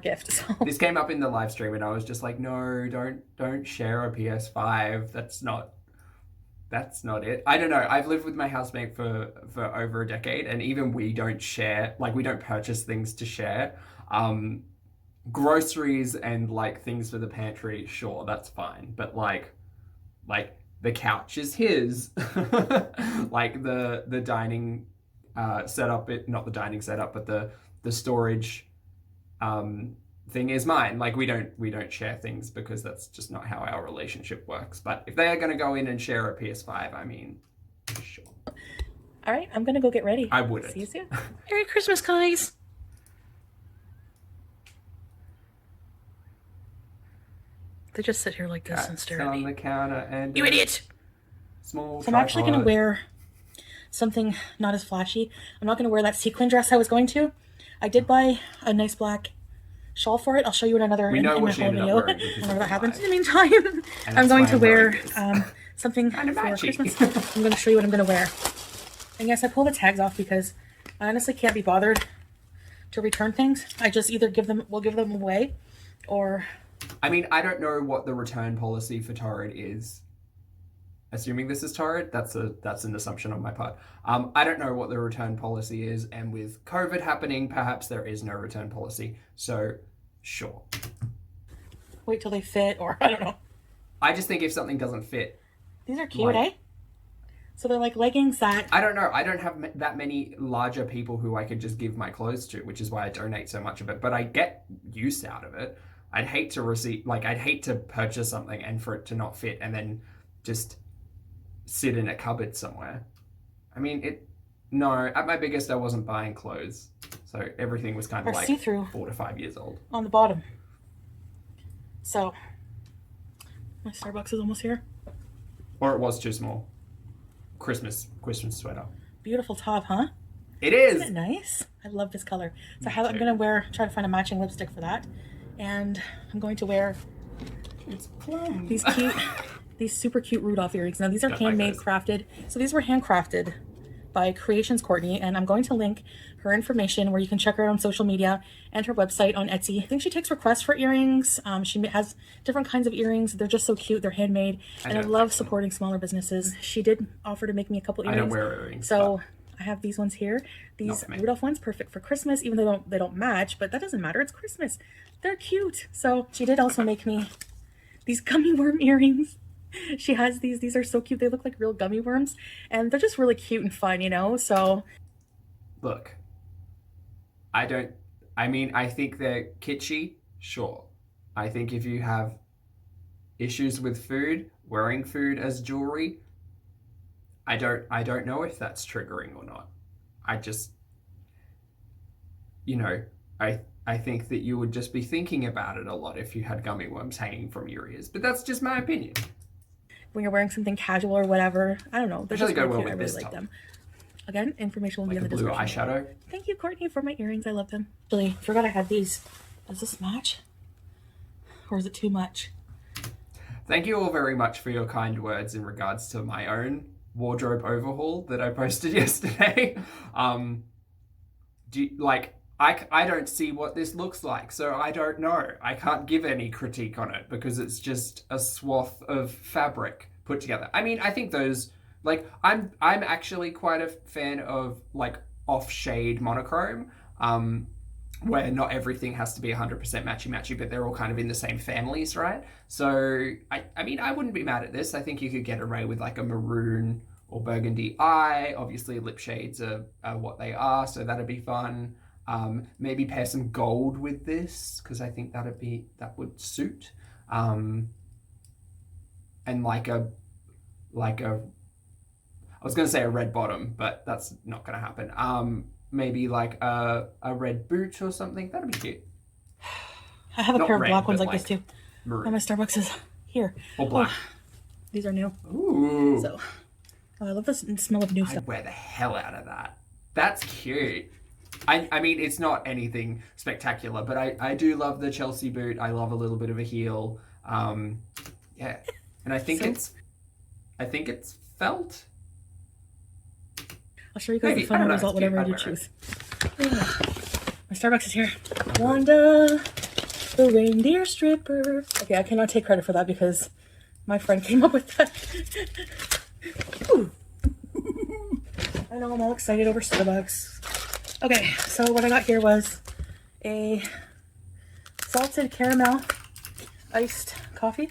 gift. So this came up in the live stream and I was just like, no, don't share a PS5. That's not it. I don't know. I've lived with my housemate for over a decade, and even we don't share, like we don't purchase things to share. Groceries and like things for the pantry, sure, that's fine. But like the couch is his. Like the dining setup, not the dining setup, but the storage thing is mine. Like we don't share things because that's just not how our relationship works. But if they are going to go in and share a PS5, I mean, sure. All right, I'm gonna go get ready. I wouldn't. See you soon. Merry Christmas, guys. They just sit here like this and stare at me. On the counter and you idiot. Small. So I'm actually gonna wear something not as flashy. I'm not gonna wear that sequin dress I was going to. I did buy a nice black shawl for it. I'll show you in another in my whole video whenever that happens. In the meantime, I'm going to wear something for Christmas. I'm going to show you what I'm going to wear. And yes, I pull the tags off because I honestly can't be bothered to return things. I just either we'll give them away, or I mean, I don't know what the return policy for Torrid is assuming this is torrid. That's an assumption on my part. I don't know what the return policy is, and with COVID happening, perhaps there is no return policy. So, sure. Wait till they fit, or I don't know. I just think if something doesn't fit, these are cute, eh? So they're like leggings that... I don't know. I don't have that many larger people who I could just give my clothes to, which is why I donate so much of it. But I get use out of it. I'd hate to purchase something and for it to not fit and then just sit in a cupboard somewhere. I mean, no, at my biggest, I wasn't buying clothes. So everything was kind of like see-through 4 to 5 years old. On the bottom. So, my Starbucks is almost here. Or it was too small. Christmas sweater. Beautiful top, huh? It is. Isn't it nice? I love this color. So I'm going to try to find a matching lipstick for that. And I'm going to wear these super cute Rudolph earrings. Now these are handmade, crafted. So these were handcrafted by Creations Courtney, and I'm going to link her information where you can check her out on social media and her website on Etsy. I think she takes requests for earrings. She has different kinds of earrings. They're just so cute. They're handmade, and I love supporting smaller businesses. She did offer to make me a couple earrings. I don't wear earrings. So I have these ones here. These Rudolph ones, perfect for Christmas, even though they don't match, but that doesn't matter. It's Christmas. They're cute. So she did also make me these gummy worm earrings. She has these are so cute. They look like real gummy worms, and they're just really cute and fun, you know. So look, I think they're kitschy, sure. I think if you have issues with food, wearing food as jewelry, I don't know if that's triggering or not. I just, I think that you would just be thinking about it a lot if you had gummy worms hanging from your ears. But that's just my opinion. When you're wearing something casual or whatever, I don't know. They're just really cute. I really like them. Again, information will be in the description. Blue eyeshadow. Thank you, Courtney, for my earrings. I love them. Actually, forgot I had these. Does this match? Or is it too much? Thank you all very much for your kind words in regards to my own wardrobe overhaul that I posted yesterday. I don't see what this looks like, so I don't know. I can't give any critique on it because it's just a swath of fabric put together. I mean, I think those, I'm actually quite a fan of off-shade monochrome, where not everything has to be 100% matchy-matchy, but they're all kind of in the same families, right? So, I mean, I wouldn't be mad at this. I think you could get away with a maroon or burgundy eye. Obviously, lip shades are what they are, so that'd be fun. Maybe pair some gold with this because I think that would suit. And I was gonna say a red bottom, but that's not gonna happen. Maybe a red boot or something. That'd be cute. I have a pair of black ones like this too. Maroon. And my Starbucks is here. Or black. Oh, these are new. Ooh. So, I love the smell of new stuff. I'd wear the hell out of that. That's cute. I mean, it's not anything spectacular, but I do love the Chelsea boot. I love a little bit of a heel. Yeah, and I think it's felt. I'll show you guys the final result, whatever you choose. My Starbucks is here. Wanda, the reindeer stripper. Okay, I cannot take credit for that because my friend came up with that. I know, I'm all excited over Starbucks. Okay, so what I got here was a salted caramel iced coffee.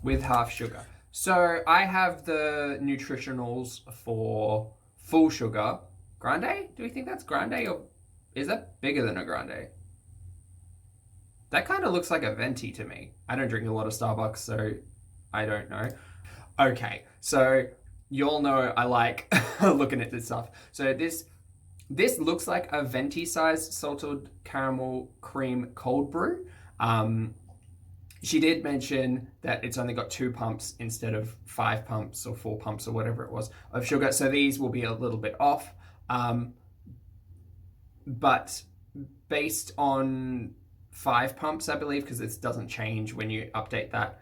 With half sugar. So I have the nutritionals for full sugar. Grande? Do we think that's grande or is that bigger than a grande? That kind of looks like a venti to me. I don't drink a lot of Starbucks, so I don't know. Okay, so you all know I like looking at this stuff. So this looks like a venti size salted caramel cream cold brew. She did mention that it's only got 2 pumps instead of 5 pumps or 4 pumps or whatever it was of sugar. So these will be a little bit off. But based on 5 pumps, I believe, because this doesn't change when you update that,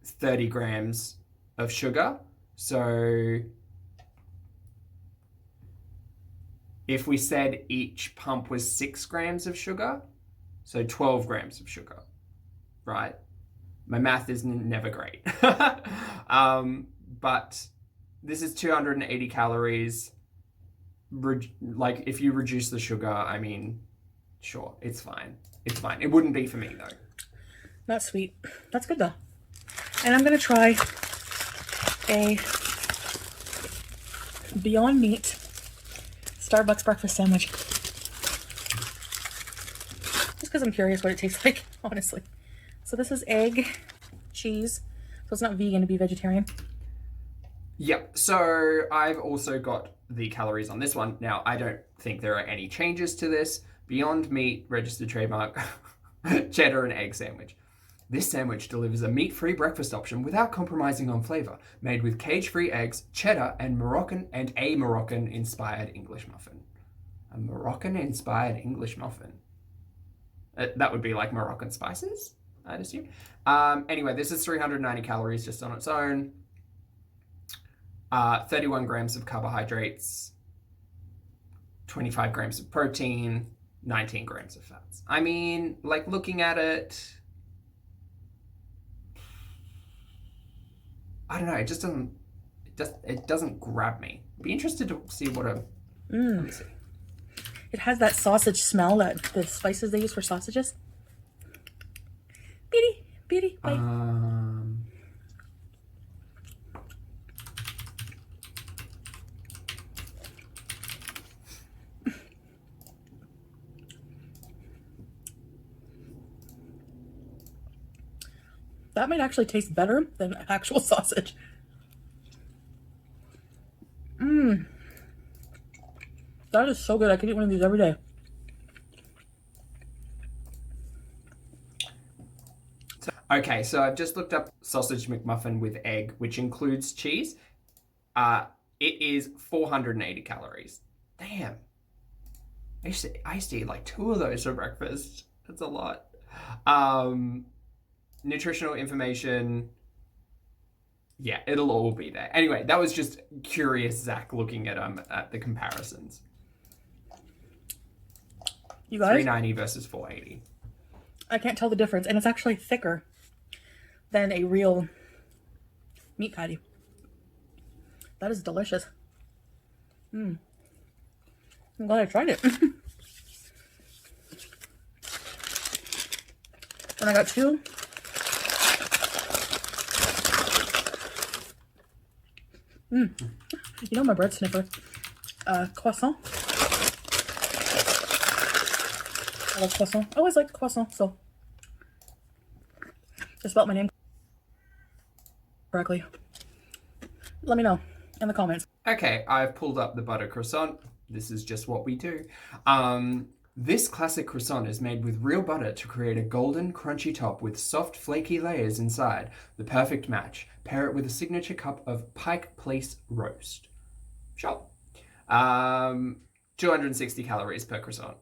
30 grams of sugar. So if we said each pump was 6 grams of sugar, so 12 grams of sugar, right? My math is never great. But this is 280 calories. Like, if you reduce the sugar, I mean, sure, it's fine. It's fine. It wouldn't be for me, though. That's sweet. That's good, though. And I'm going to try a Beyond Meat Starbucks breakfast sandwich. Just because I'm curious what it tastes like, honestly. So this is egg, cheese. So it's not vegan to be vegetarian. Yep. So I've also got the calories on this one. Now, I don't think there are any changes to this. Beyond Meat, registered trademark, cheddar and egg sandwich. This sandwich delivers a meat-free breakfast option without compromising on flavor, made with cage-free eggs, cheddar, and a Moroccan-inspired English muffin. A Moroccan-inspired English muffin. That would be like Moroccan spices, I'd assume. Anyway, this is 390 calories just on its own. 31 grams of carbohydrates, 25 grams of protein, 19 grams of fats. I mean, like, looking at it, I don't know, it just doesn't, it doesn't grab me. Be interested to see what a, let me see. It has that sausage smell, that the spices they use for sausages. Beady, bite. That might actually taste better than actual sausage. That is so good. I could eat one of these every day. Okay, so I've just looked up sausage McMuffin with egg, which includes cheese. It is 480 calories. Damn. I used to eat like 2 of those for breakfast. That's a lot. Nutritional information. Yeah, it'll all be there. Anyway, that was just curious Zach looking at the comparisons. You guys? 390 versus 480. I can't tell the difference, and it's actually thicker than a real meat patty. That is delicious. I'm glad I tried it. And I got 2. You know my bread sniffer. Croissant. I love croissant. I always liked croissant, so I spelled my name correctly. Let me know in the comments. Okay, I've pulled up the butter croissant. This is just what we do. This classic croissant is made with real butter to create a golden, crunchy top with soft, flaky layers inside. The perfect match. Pair it with a signature cup of Pike Place roast. Sure. 260 calories per croissant.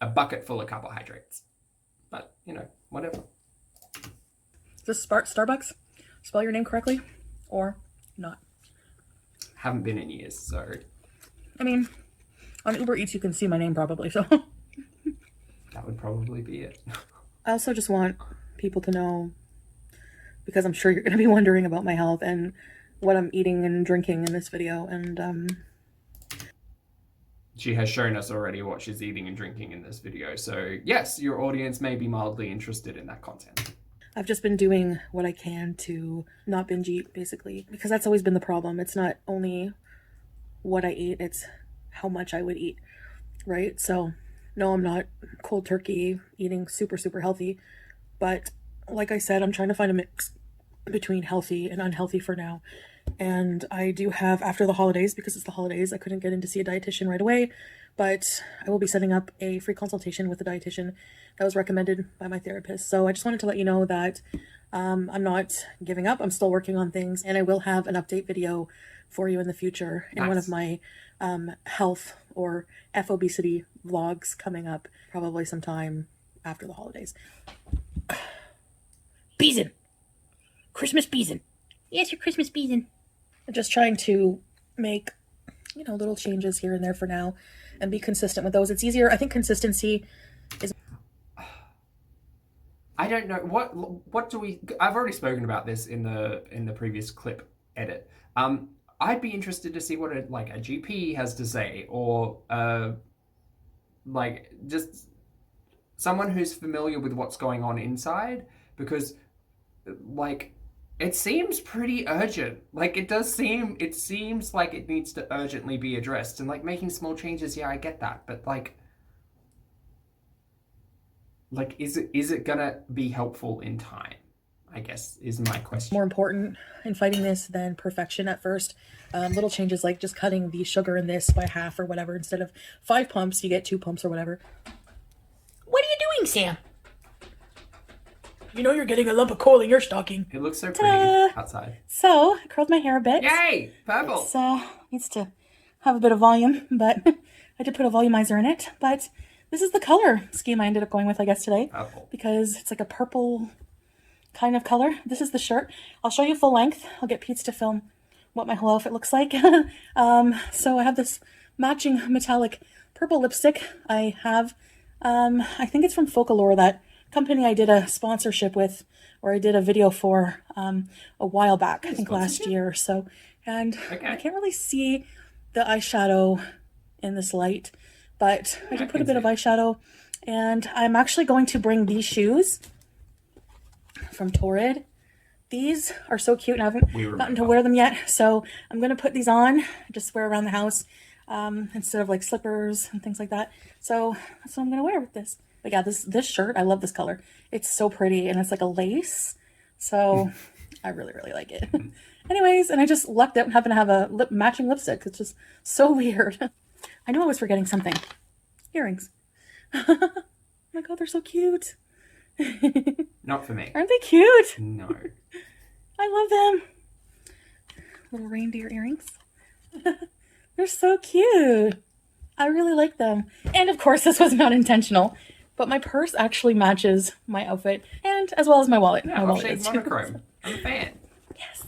A bucket full of carbohydrates. But, you know, whatever. Is this Starbucks? Spell your name correctly or not? Haven't been in years, so... I mean, on Uber Eats you can see my name probably, so... That would probably be it. I also just want people to know, because I'm sure you're going to be wondering about my health and what I'm eating and drinking in this video, and She has shown us already what she's eating and drinking in this video, so yes, your audience may be mildly interested in that content. I've just been doing what I can to not binge eat, basically, because that's always been the problem. It's not only what I eat, it's how much I would eat, right? So, no, I'm not cold turkey eating super, super healthy, but like I said, I'm trying to find a mix between healthy and unhealthy for now. And I do have, after the holidays, because it's the holidays, I couldn't get in to see a dietitian right away, but I will be setting up a free consultation with a dietitian that was recommended by my therapist. So I just wanted to let you know that I'm not giving up. I'm still working on things, and I will have an update video for you in the future in one of my health or F-obesity vlogs coming up probably sometime after the holidays. Beesin'! Christmas beesin'! Yes, your Christmas beesin'. I'm just trying to make, you know, little changes here and there for now and be consistent with those. It's easier. I think consistency is... I don't know what do we. I've already spoken about this in the previous clip edit. I'd be interested to see what a GP has to say, or like just someone who's familiar with what's going on inside, because like it seems pretty urgent. Like it seems like it needs to urgently be addressed, and like making small changes, yeah, I get that, but like is it gonna be helpful in time, I guess, is my question. More important in fighting this than perfection at first. Little changes like just cutting the sugar in this by half or whatever. Instead of 5 pumps, you get 2 pumps or whatever. What are you doing, Sam? You know you're getting a lump of coal in your stocking. It looks so pretty outside. So, I curled my hair a bit. Yay! Purple! It needs to have a bit of volume, but I did put a volumizer in it. But this is the color scheme I ended up going with, I guess, today. Purple. Because it's like a purple kind of color. This is the shirt. I'll show you full length. I'll get Pete to film what my whole outfit looks like. So I have this matching metallic purple lipstick. I have, I think it's from Folklore, that company I did a sponsorship with, or I did a video for a while back, I think last year or so. And okay. I can't really see the eyeshadow in this light, but I did put a bit of eyeshadow. And I'm actually going to bring these shoes from Torrid. These are so cute, and I haven't gotten to wear them yet, so I'm going to put these on, just wear around the house, instead of like slippers and things like that. So that's what I'm going to wear with this. But yeah, this shirt, I love this color. It's so pretty, and it's like a lace, so I really, really like it. Anyways, and I just lucked out and happen to have a matching lipstick. It's just so weird. I knew I was forgetting something. Earrings. Oh my god, they're so cute. Not for me. Aren't they cute? No. I love them. Little reindeer earrings. They're so cute. I really like them. And of course, this was not intentional, but my purse actually matches my outfit, and as well as my wallet. Yeah, my wallet is monochrome. I'm a fan. Yes.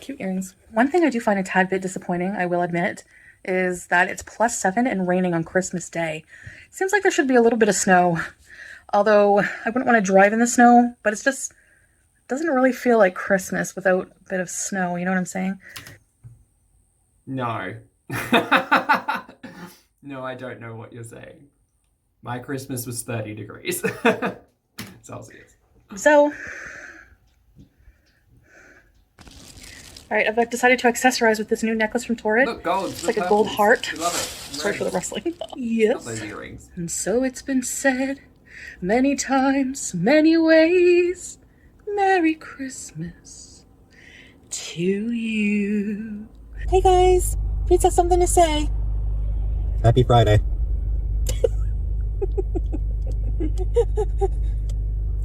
Cute earrings. One thing I do find a tad bit disappointing, I will admit, is that it's +7 and raining on Christmas Day. Seems like there should be a little bit of snow. Although I wouldn't want to drive in the snow, but it's just doesn't really feel like Christmas without a bit of snow. You know what I'm saying? No. No, I don't know what you're saying. My Christmas was 30 degrees Celsius. So, all right, I've decided to accessorize with this new necklace from Torrid. Look, gold. It's like a gold heart. I love it. Sorry for the rustling. Yes. Not those earrings. And so it's been said many times, many ways, Merry Christmas to you. Hey guys, Pete has something to say. Happy Friday.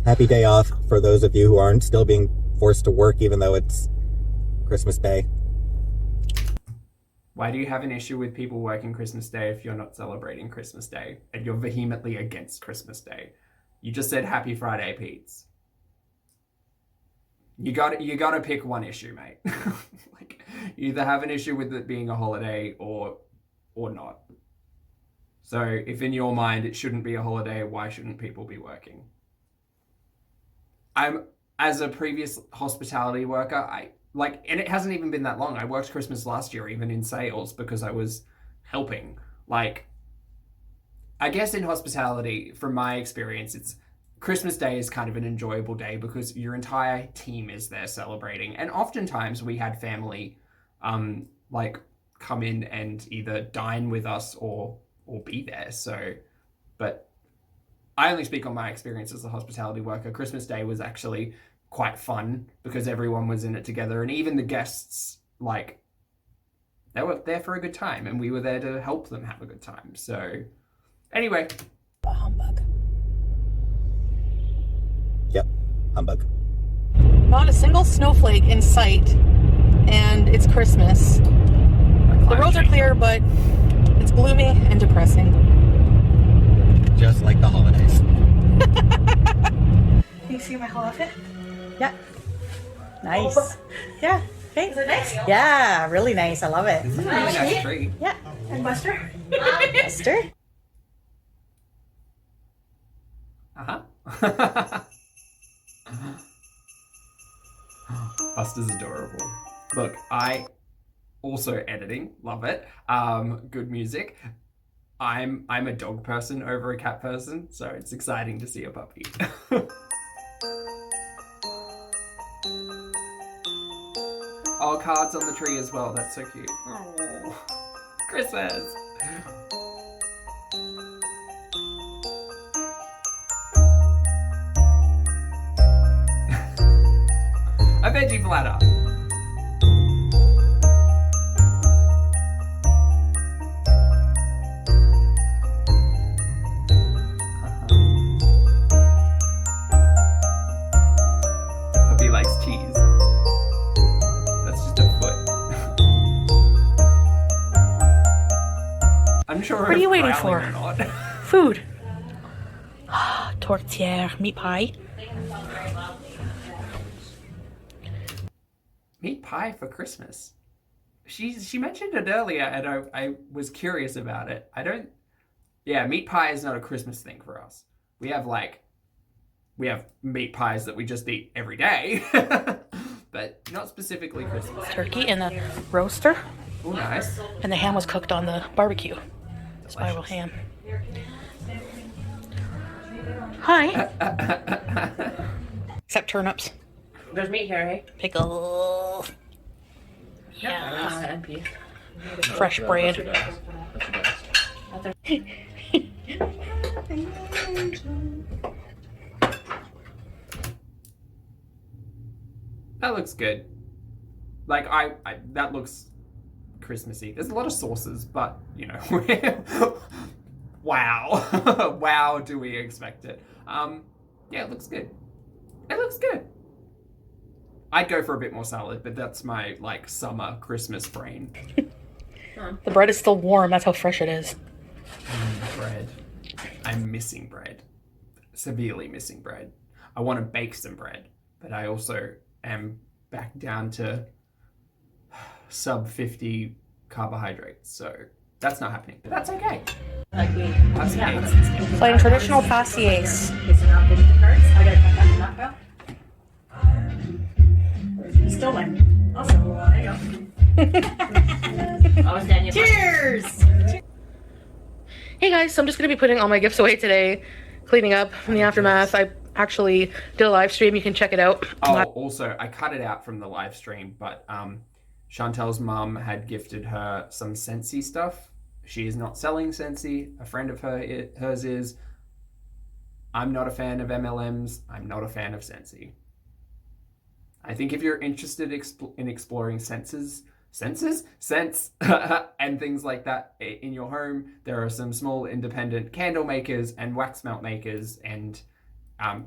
Happy day off for those of you who aren't still being forced to work even though it's Christmas Day. Why do you have an issue with people working Christmas Day if you're not celebrating Christmas Day and you're vehemently against Christmas Day? You just said Happy Friday, Pete's. You gotta pick one issue, mate. Like, you either have an issue with it being a holiday or not. So if in your mind it shouldn't be a holiday, why shouldn't people be working? As a previous hospitality worker, and it hasn't even been that long. I worked Christmas last year, even in sales, because I was helping. Like, I guess in hospitality, from my experience, Christmas Day is kind of an enjoyable day because your entire team is there celebrating. And oftentimes we had family, come in and either dine with us or be there. So, but I only speak on my experience as a hospitality worker. Christmas Day was actually quite fun because everyone was in it together, and even the guests, they were there for a good time, and we were there to help them have a good time. So, anyway. A humbug. Yep, humbug. Not a single snowflake in sight, and it's Christmas. The roads are clear, but it's gloomy and depressing. Just like the holidays. Can you see my whole outfit? Yeah. Nice. Oh. Yeah. Hey. Is it nice? Yeah, really nice. I love it. This is a really nice tree. Yeah. And Buster? Buster? Uh-huh. Buster's adorable. Look, I also editing, love it. Good music. I'm a dog person over a cat person, so it's exciting to see a puppy. Oh, cards on the tree as well. That's so cute. Oh, Christmas. A veggie platter. Puppy likes cheese. That's just a foot. I'm sure. What are you waiting growling for? or not. Food. Tourtière, meat pie. Meat pie for Christmas. She mentioned it earlier, and I was curious about it. Yeah, meat pie is not a Christmas thing for us. We have meat pies that we just eat every day, but not specifically Christmas. Turkey in the roaster. Oh, nice. And the ham was cooked on the barbecue. Spiral ham. Hi. Except turnips. There's meat here, hey? Pickle. Yeah. Fresh bread. That looks good. Like that looks Christmassy. There's a lot of sauces, but you know, wow, wow, do we expect it? Yeah, it looks good. It looks good. I'd go for a bit more salad, but that's my like summer Christmas brain. The bread is still warm. That's how fresh it is. Bread. I'm missing bread. Severely missing bread. I want to bake some bread, but I also am back down to sub 50 carbohydrates, so that's not happening. But that's okay. Like me. That's okay. Playing traditional passiers. Okay, so now I'm getting the cards. I gotta cut that knockout. Still win. Awesome. There you go. Cheers! Hey guys, so I'm just going to be putting all my gifts away today, cleaning up from the aftermath. I actually did a live stream. You can check it out. Oh, also, I cut it out from the live stream, but Chantal's mum had gifted her some Scentsy stuff. She is not selling Scentsy. A friend of hers is. I'm not a fan of MLMs. I'm not a fan of Scentsy. I think if you're interested in exploring scents and things like that in your home, there are some small independent candle makers and wax melt makers, and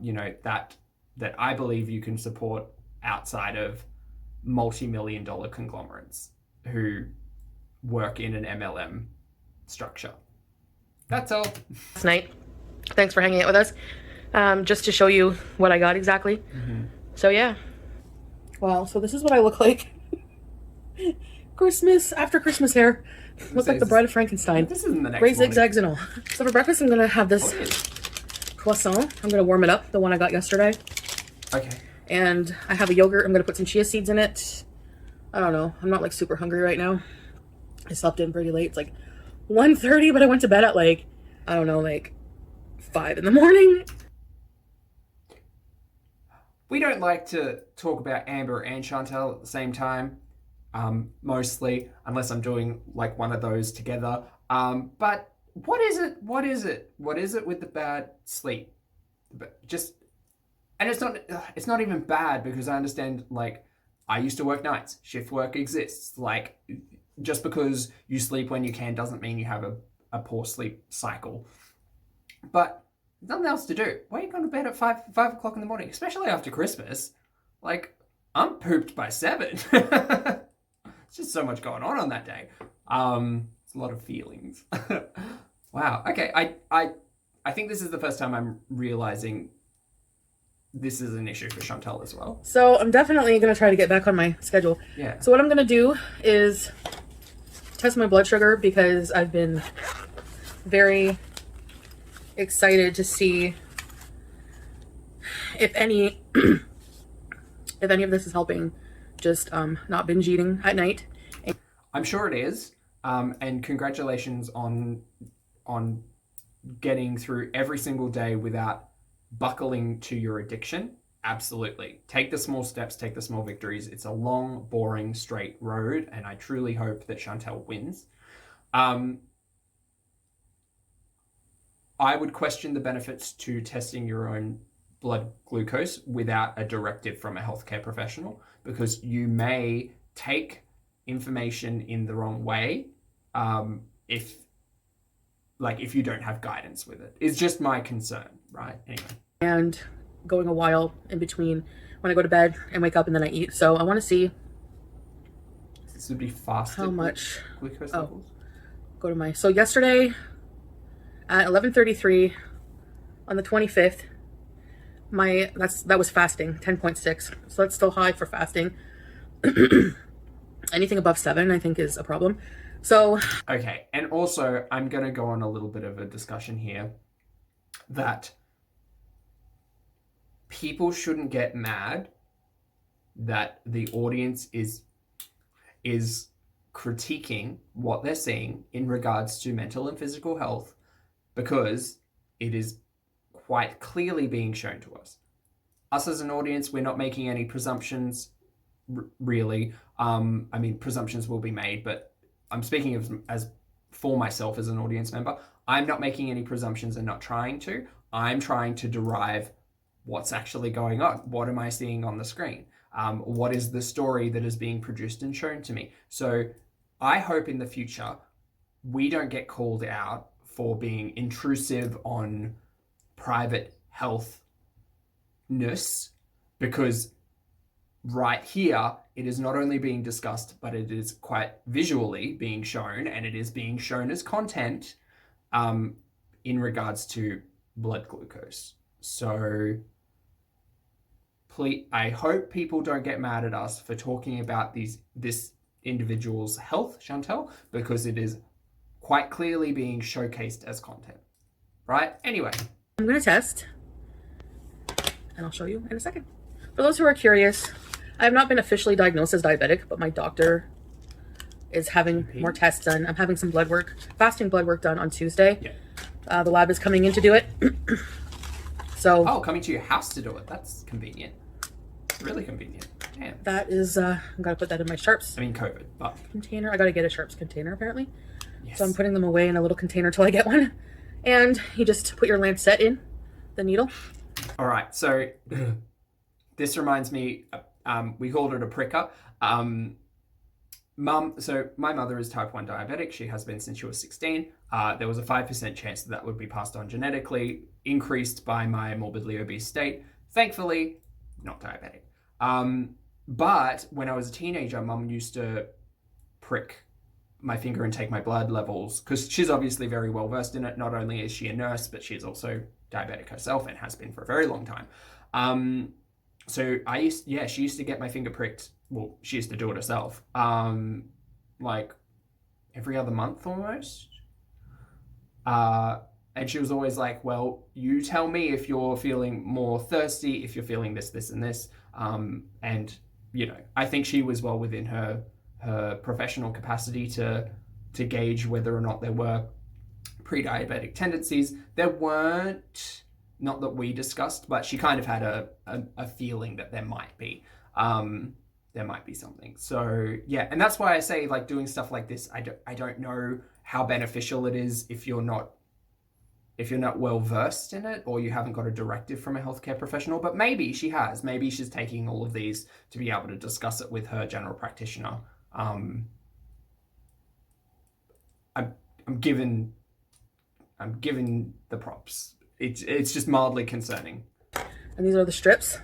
you know that I believe you can support outside of multi-million-dollar conglomerates who work in an MLM structure. That's all. Last night. Thanks for hanging out with us. Just to show you what I got exactly. Mm-hmm. So yeah. Wow, so this is what I look like. Christmas, after Christmas hair. Look like the Bride of Frankenstein. This isn't the next Gray morning. zigzags and all. So for breakfast, I'm going to have this croissant. I'm going to warm it up, the one I got yesterday. Okay. And I have a yogurt. I'm going to put some chia seeds in it. I don't know. I'm not like super hungry right now. I slept in pretty late. It's like 1:30, but I went to bed at like, I don't know, like 5 in the morning. We don't like to talk about Amber and Chantal at the same time, mostly, unless I'm doing like one of those together. But what is it? What is it? What is it with the bad sleep? And it's not even bad, because I understand, like, I used to work nights. Shift work exists. Like, just because you sleep when you can doesn't mean you have a poor sleep cycle. But nothing else to do. Why are you going to bed at 5 o'clock in the morning, especially after Christmas? Like, I'm pooped by 7. It's just so much going on that day. It's a lot of feelings. Wow. Okay. I think this is the first time I'm realizing this is an issue for Chantal as well. So I'm definitely going to try to get back on my schedule. Yeah. So what I'm going to do is test my blood sugar, because I've been very excited to see if any if any of this is helping, just not binge eating at night. I'm sure it is. And congratulations on getting through every single day without buckling to your addiction. Absolutely. Take the small steps, take the small victories. It's a long, boring, straight road, and I truly hope that Chantal wins. I would question the benefits to testing your own blood glucose without a directive from a healthcare professional, because you may take information in the wrong way if you don't have guidance with it. It's just my concern, right? Anyway. And going a while in between when I go to bed and wake up and then I eat. So I want to see this would be fasted how much glucose levels. Go to my, so yesterday at 11:33 on the 25th, that was fasting, 10.6. So that's still high for fasting. Anything above 7 I think is a problem. So okay, and also I'm going to go on a little bit of a discussion here that people shouldn't get mad that the audience is critiquing what they're seeing in regards to mental and physical health, because it is quite clearly being shown to us. Us as an audience, we're not making any presumptions, really. I mean, presumptions will be made, but I'm speaking as for myself as an audience member. I'm not making any presumptions and not trying to. I'm trying to derive what's actually going on. What am I seeing on the screen? What is the story that is being produced and shown to me? So I hope in the future we don't get called out for being intrusive on private healthness, because right here it is not only being discussed, but it is quite visually being shown, and it is being shown as content in regards to blood glucose. So please, I hope people don't get mad at us for talking about this individual's health, Chantal, because it is quite clearly being showcased as content, right? Anyway. I'm going to test, and I'll show you in a second. For those who are curious, I have not been officially diagnosed as diabetic, but my doctor is having more tests done. I'm having some blood work, fasting blood work done on Tuesday. Yeah. The lab is coming in to do it. So. Oh, coming to your house to do it. That's convenient. Really convenient. Damn. That is, I gotta put that in my Sharps. I mean, COVID, but. Container. I gotta get a Sharps container, apparently. Yes. So I'm putting them away in a little container till I get one. And you just put your lancet in the needle. All right. So this reminds me, we called it a pricker. So my mother is type 1 diabetic. She has been since she was 16. There was a 5% chance that would be passed on genetically, increased by my morbidly obese state. Thankfully, not diabetic. But when I was a teenager, Mum used to prick my finger and take my blood levels, because she's obviously very well versed in it. Not only is she a nurse, but she's also diabetic herself and has been for a very long time. So she used to get my finger pricked. Well, she used to do it herself, like every other month almost. And she was always like, well, you tell me if you're feeling more thirsty, if you're feeling this, this, and this. And, you know, I think she was well within her professional capacity to gauge whether or not there were pre-diabetic tendencies. There weren't, not that we discussed, but she kind of had a feeling that there might be. There might be something. So yeah, and that's why I say, like, doing stuff like this, I don't know how beneficial it is if you're not well versed in it, or you haven't got a directive from a healthcare professional. But maybe she has. Maybe she's taking all of these to be able to discuss it with her general practitioner. I'm given the props. It's just mildly concerning. And these are the strips.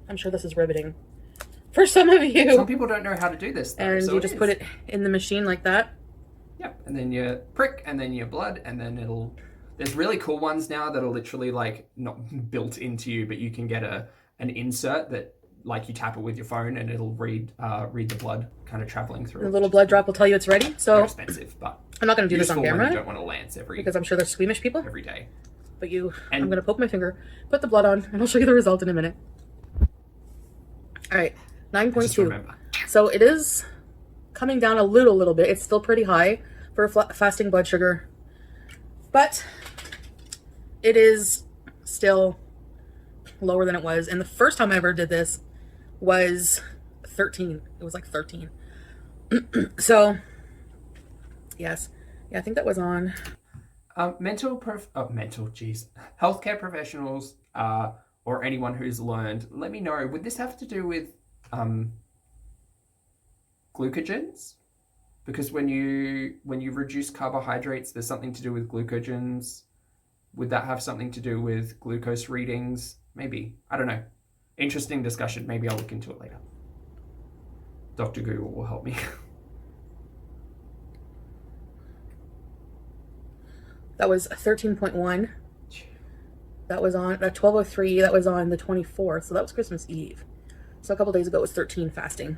I'm sure this is riveting for some of you. Some people don't know how to do this, though, and so you just put it in the machine like that. Yep, and then you prick, and then your blood, and then there's really cool ones now that are literally like not built into you, but you can get an insert that, like, you tap it with your phone and it'll read the blood kind of traveling through. The little blood drop will tell you it's ready. So they're expensive, but I'm not going to do this on camera. You don't want to lance because I'm sure there's squeamish people every day. But I'm going to poke my finger, put the blood on, and I'll show you the result in a minute. All right, Just 9.2. remember. So it is coming down a little bit. It's still pretty high for fasting blood sugar, but it is still lower than it was. And the first time I ever did this was 13. It was like 13. So yes, yeah, I think that was on. Healthcare professionals or anyone who's learned, let me know, would this have to do with glucogens? Because when you reduce carbohydrates, there's something to do with glucogens. Would that have something to do with glucose readings? Maybe. I don't know. Interesting discussion. Maybe I'll look into it later. Dr. Google will help me. That was 13.1. That was on 12:03. That was on the 24th. So that was Christmas Eve. So a couple days ago it was 13 fasting.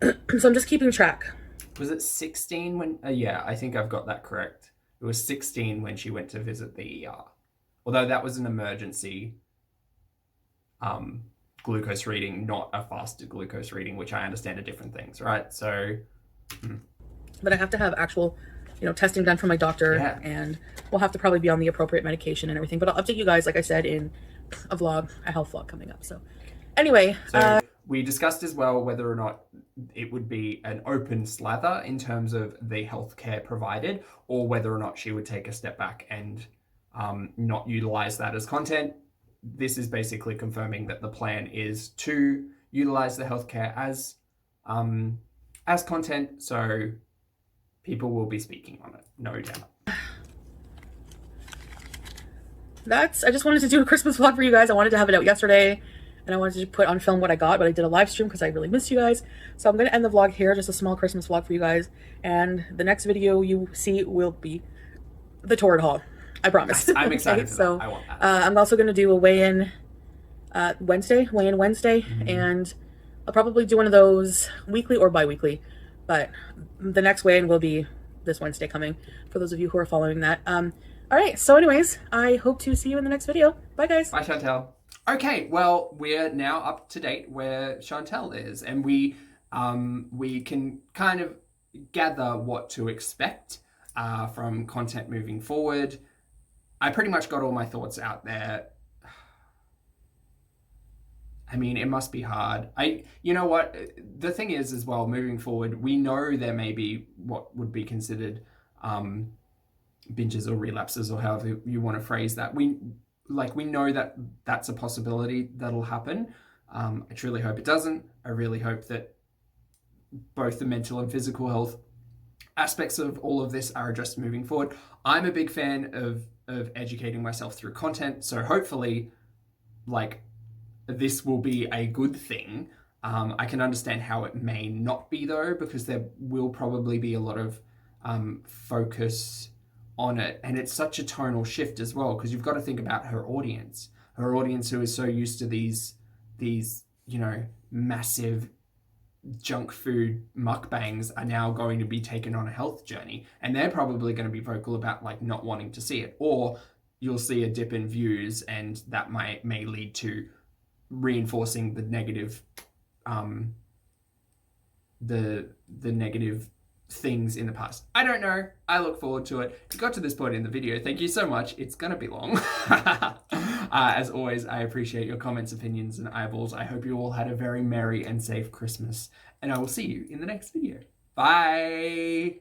So I'm just keeping track. Was it 16 when? Yeah, I think I've got that correct. It was 16 when she went to visit the ER. Although that was an emergency glucose reading, not a fasted glucose reading, which I understand are different things, right? So, But I have to have actual, testing done from my doctor, Yeah. and we'll have to probably be on the appropriate medication and everything. But I'll update you guys, like I said, in a health vlog coming up. So anyway, we discussed as well whether or not it would be an open slather in terms of the healthcare provided, or whether or not she would take a step back and not utilize that as content. This is basically confirming that the plan is to utilize the healthcare as content, so people will be speaking on it, no doubt. I just wanted to do a Christmas vlog for you guys. I wanted to have it out yesterday, and I wanted to put on film what I got, but I did a live stream because I really missed you guys. So I'm going to end the vlog here, just a small Christmas vlog for you guys. And the next video you see will be the torrid haul. I promise. I'm excited for so, that. I want that. I'm also going to do a weigh-in Wednesday, and I'll probably do one of those weekly or bi-weekly, but the next weigh-in will be this Wednesday coming, for those of you who are following that. All right, so anyways, I hope to see you in the next video. Bye, guys. Bye, Chantal. Okay, well, we're now up to date where Chantal is, and we can kind of gather what to expect from content moving forward. I pretty much got all my thoughts out there. I mean, it must be hard. You know what? The thing is, as well, moving forward, we know there may be what would be considered binges or relapses, or however you want to phrase that. We know that that's a possibility that'll happen. I truly hope it doesn't. I really hope that both the mental and physical health aspects of all of this are addressed moving forward. I'm a big fan of educating myself through content, so hopefully, this will be a good thing. I can understand how it may not be, though, because there will probably be a lot of focus on it, and it's such a tonal shift as well, because you've got to think about her audience who is so used to these massive junk food mukbangs are now going to be taken on a health journey, and they're probably going to be vocal about not wanting to see it, or you'll see a dip in views, and that may lead to reinforcing the negative the negative things in the past. I don't know. I look forward to it. If you got to this point in the video, thank you so much. It's gonna be long. As always, I appreciate your comments, opinions, and eyeballs. I hope you all had a very merry and safe Christmas, and I will see you in the next video. Bye.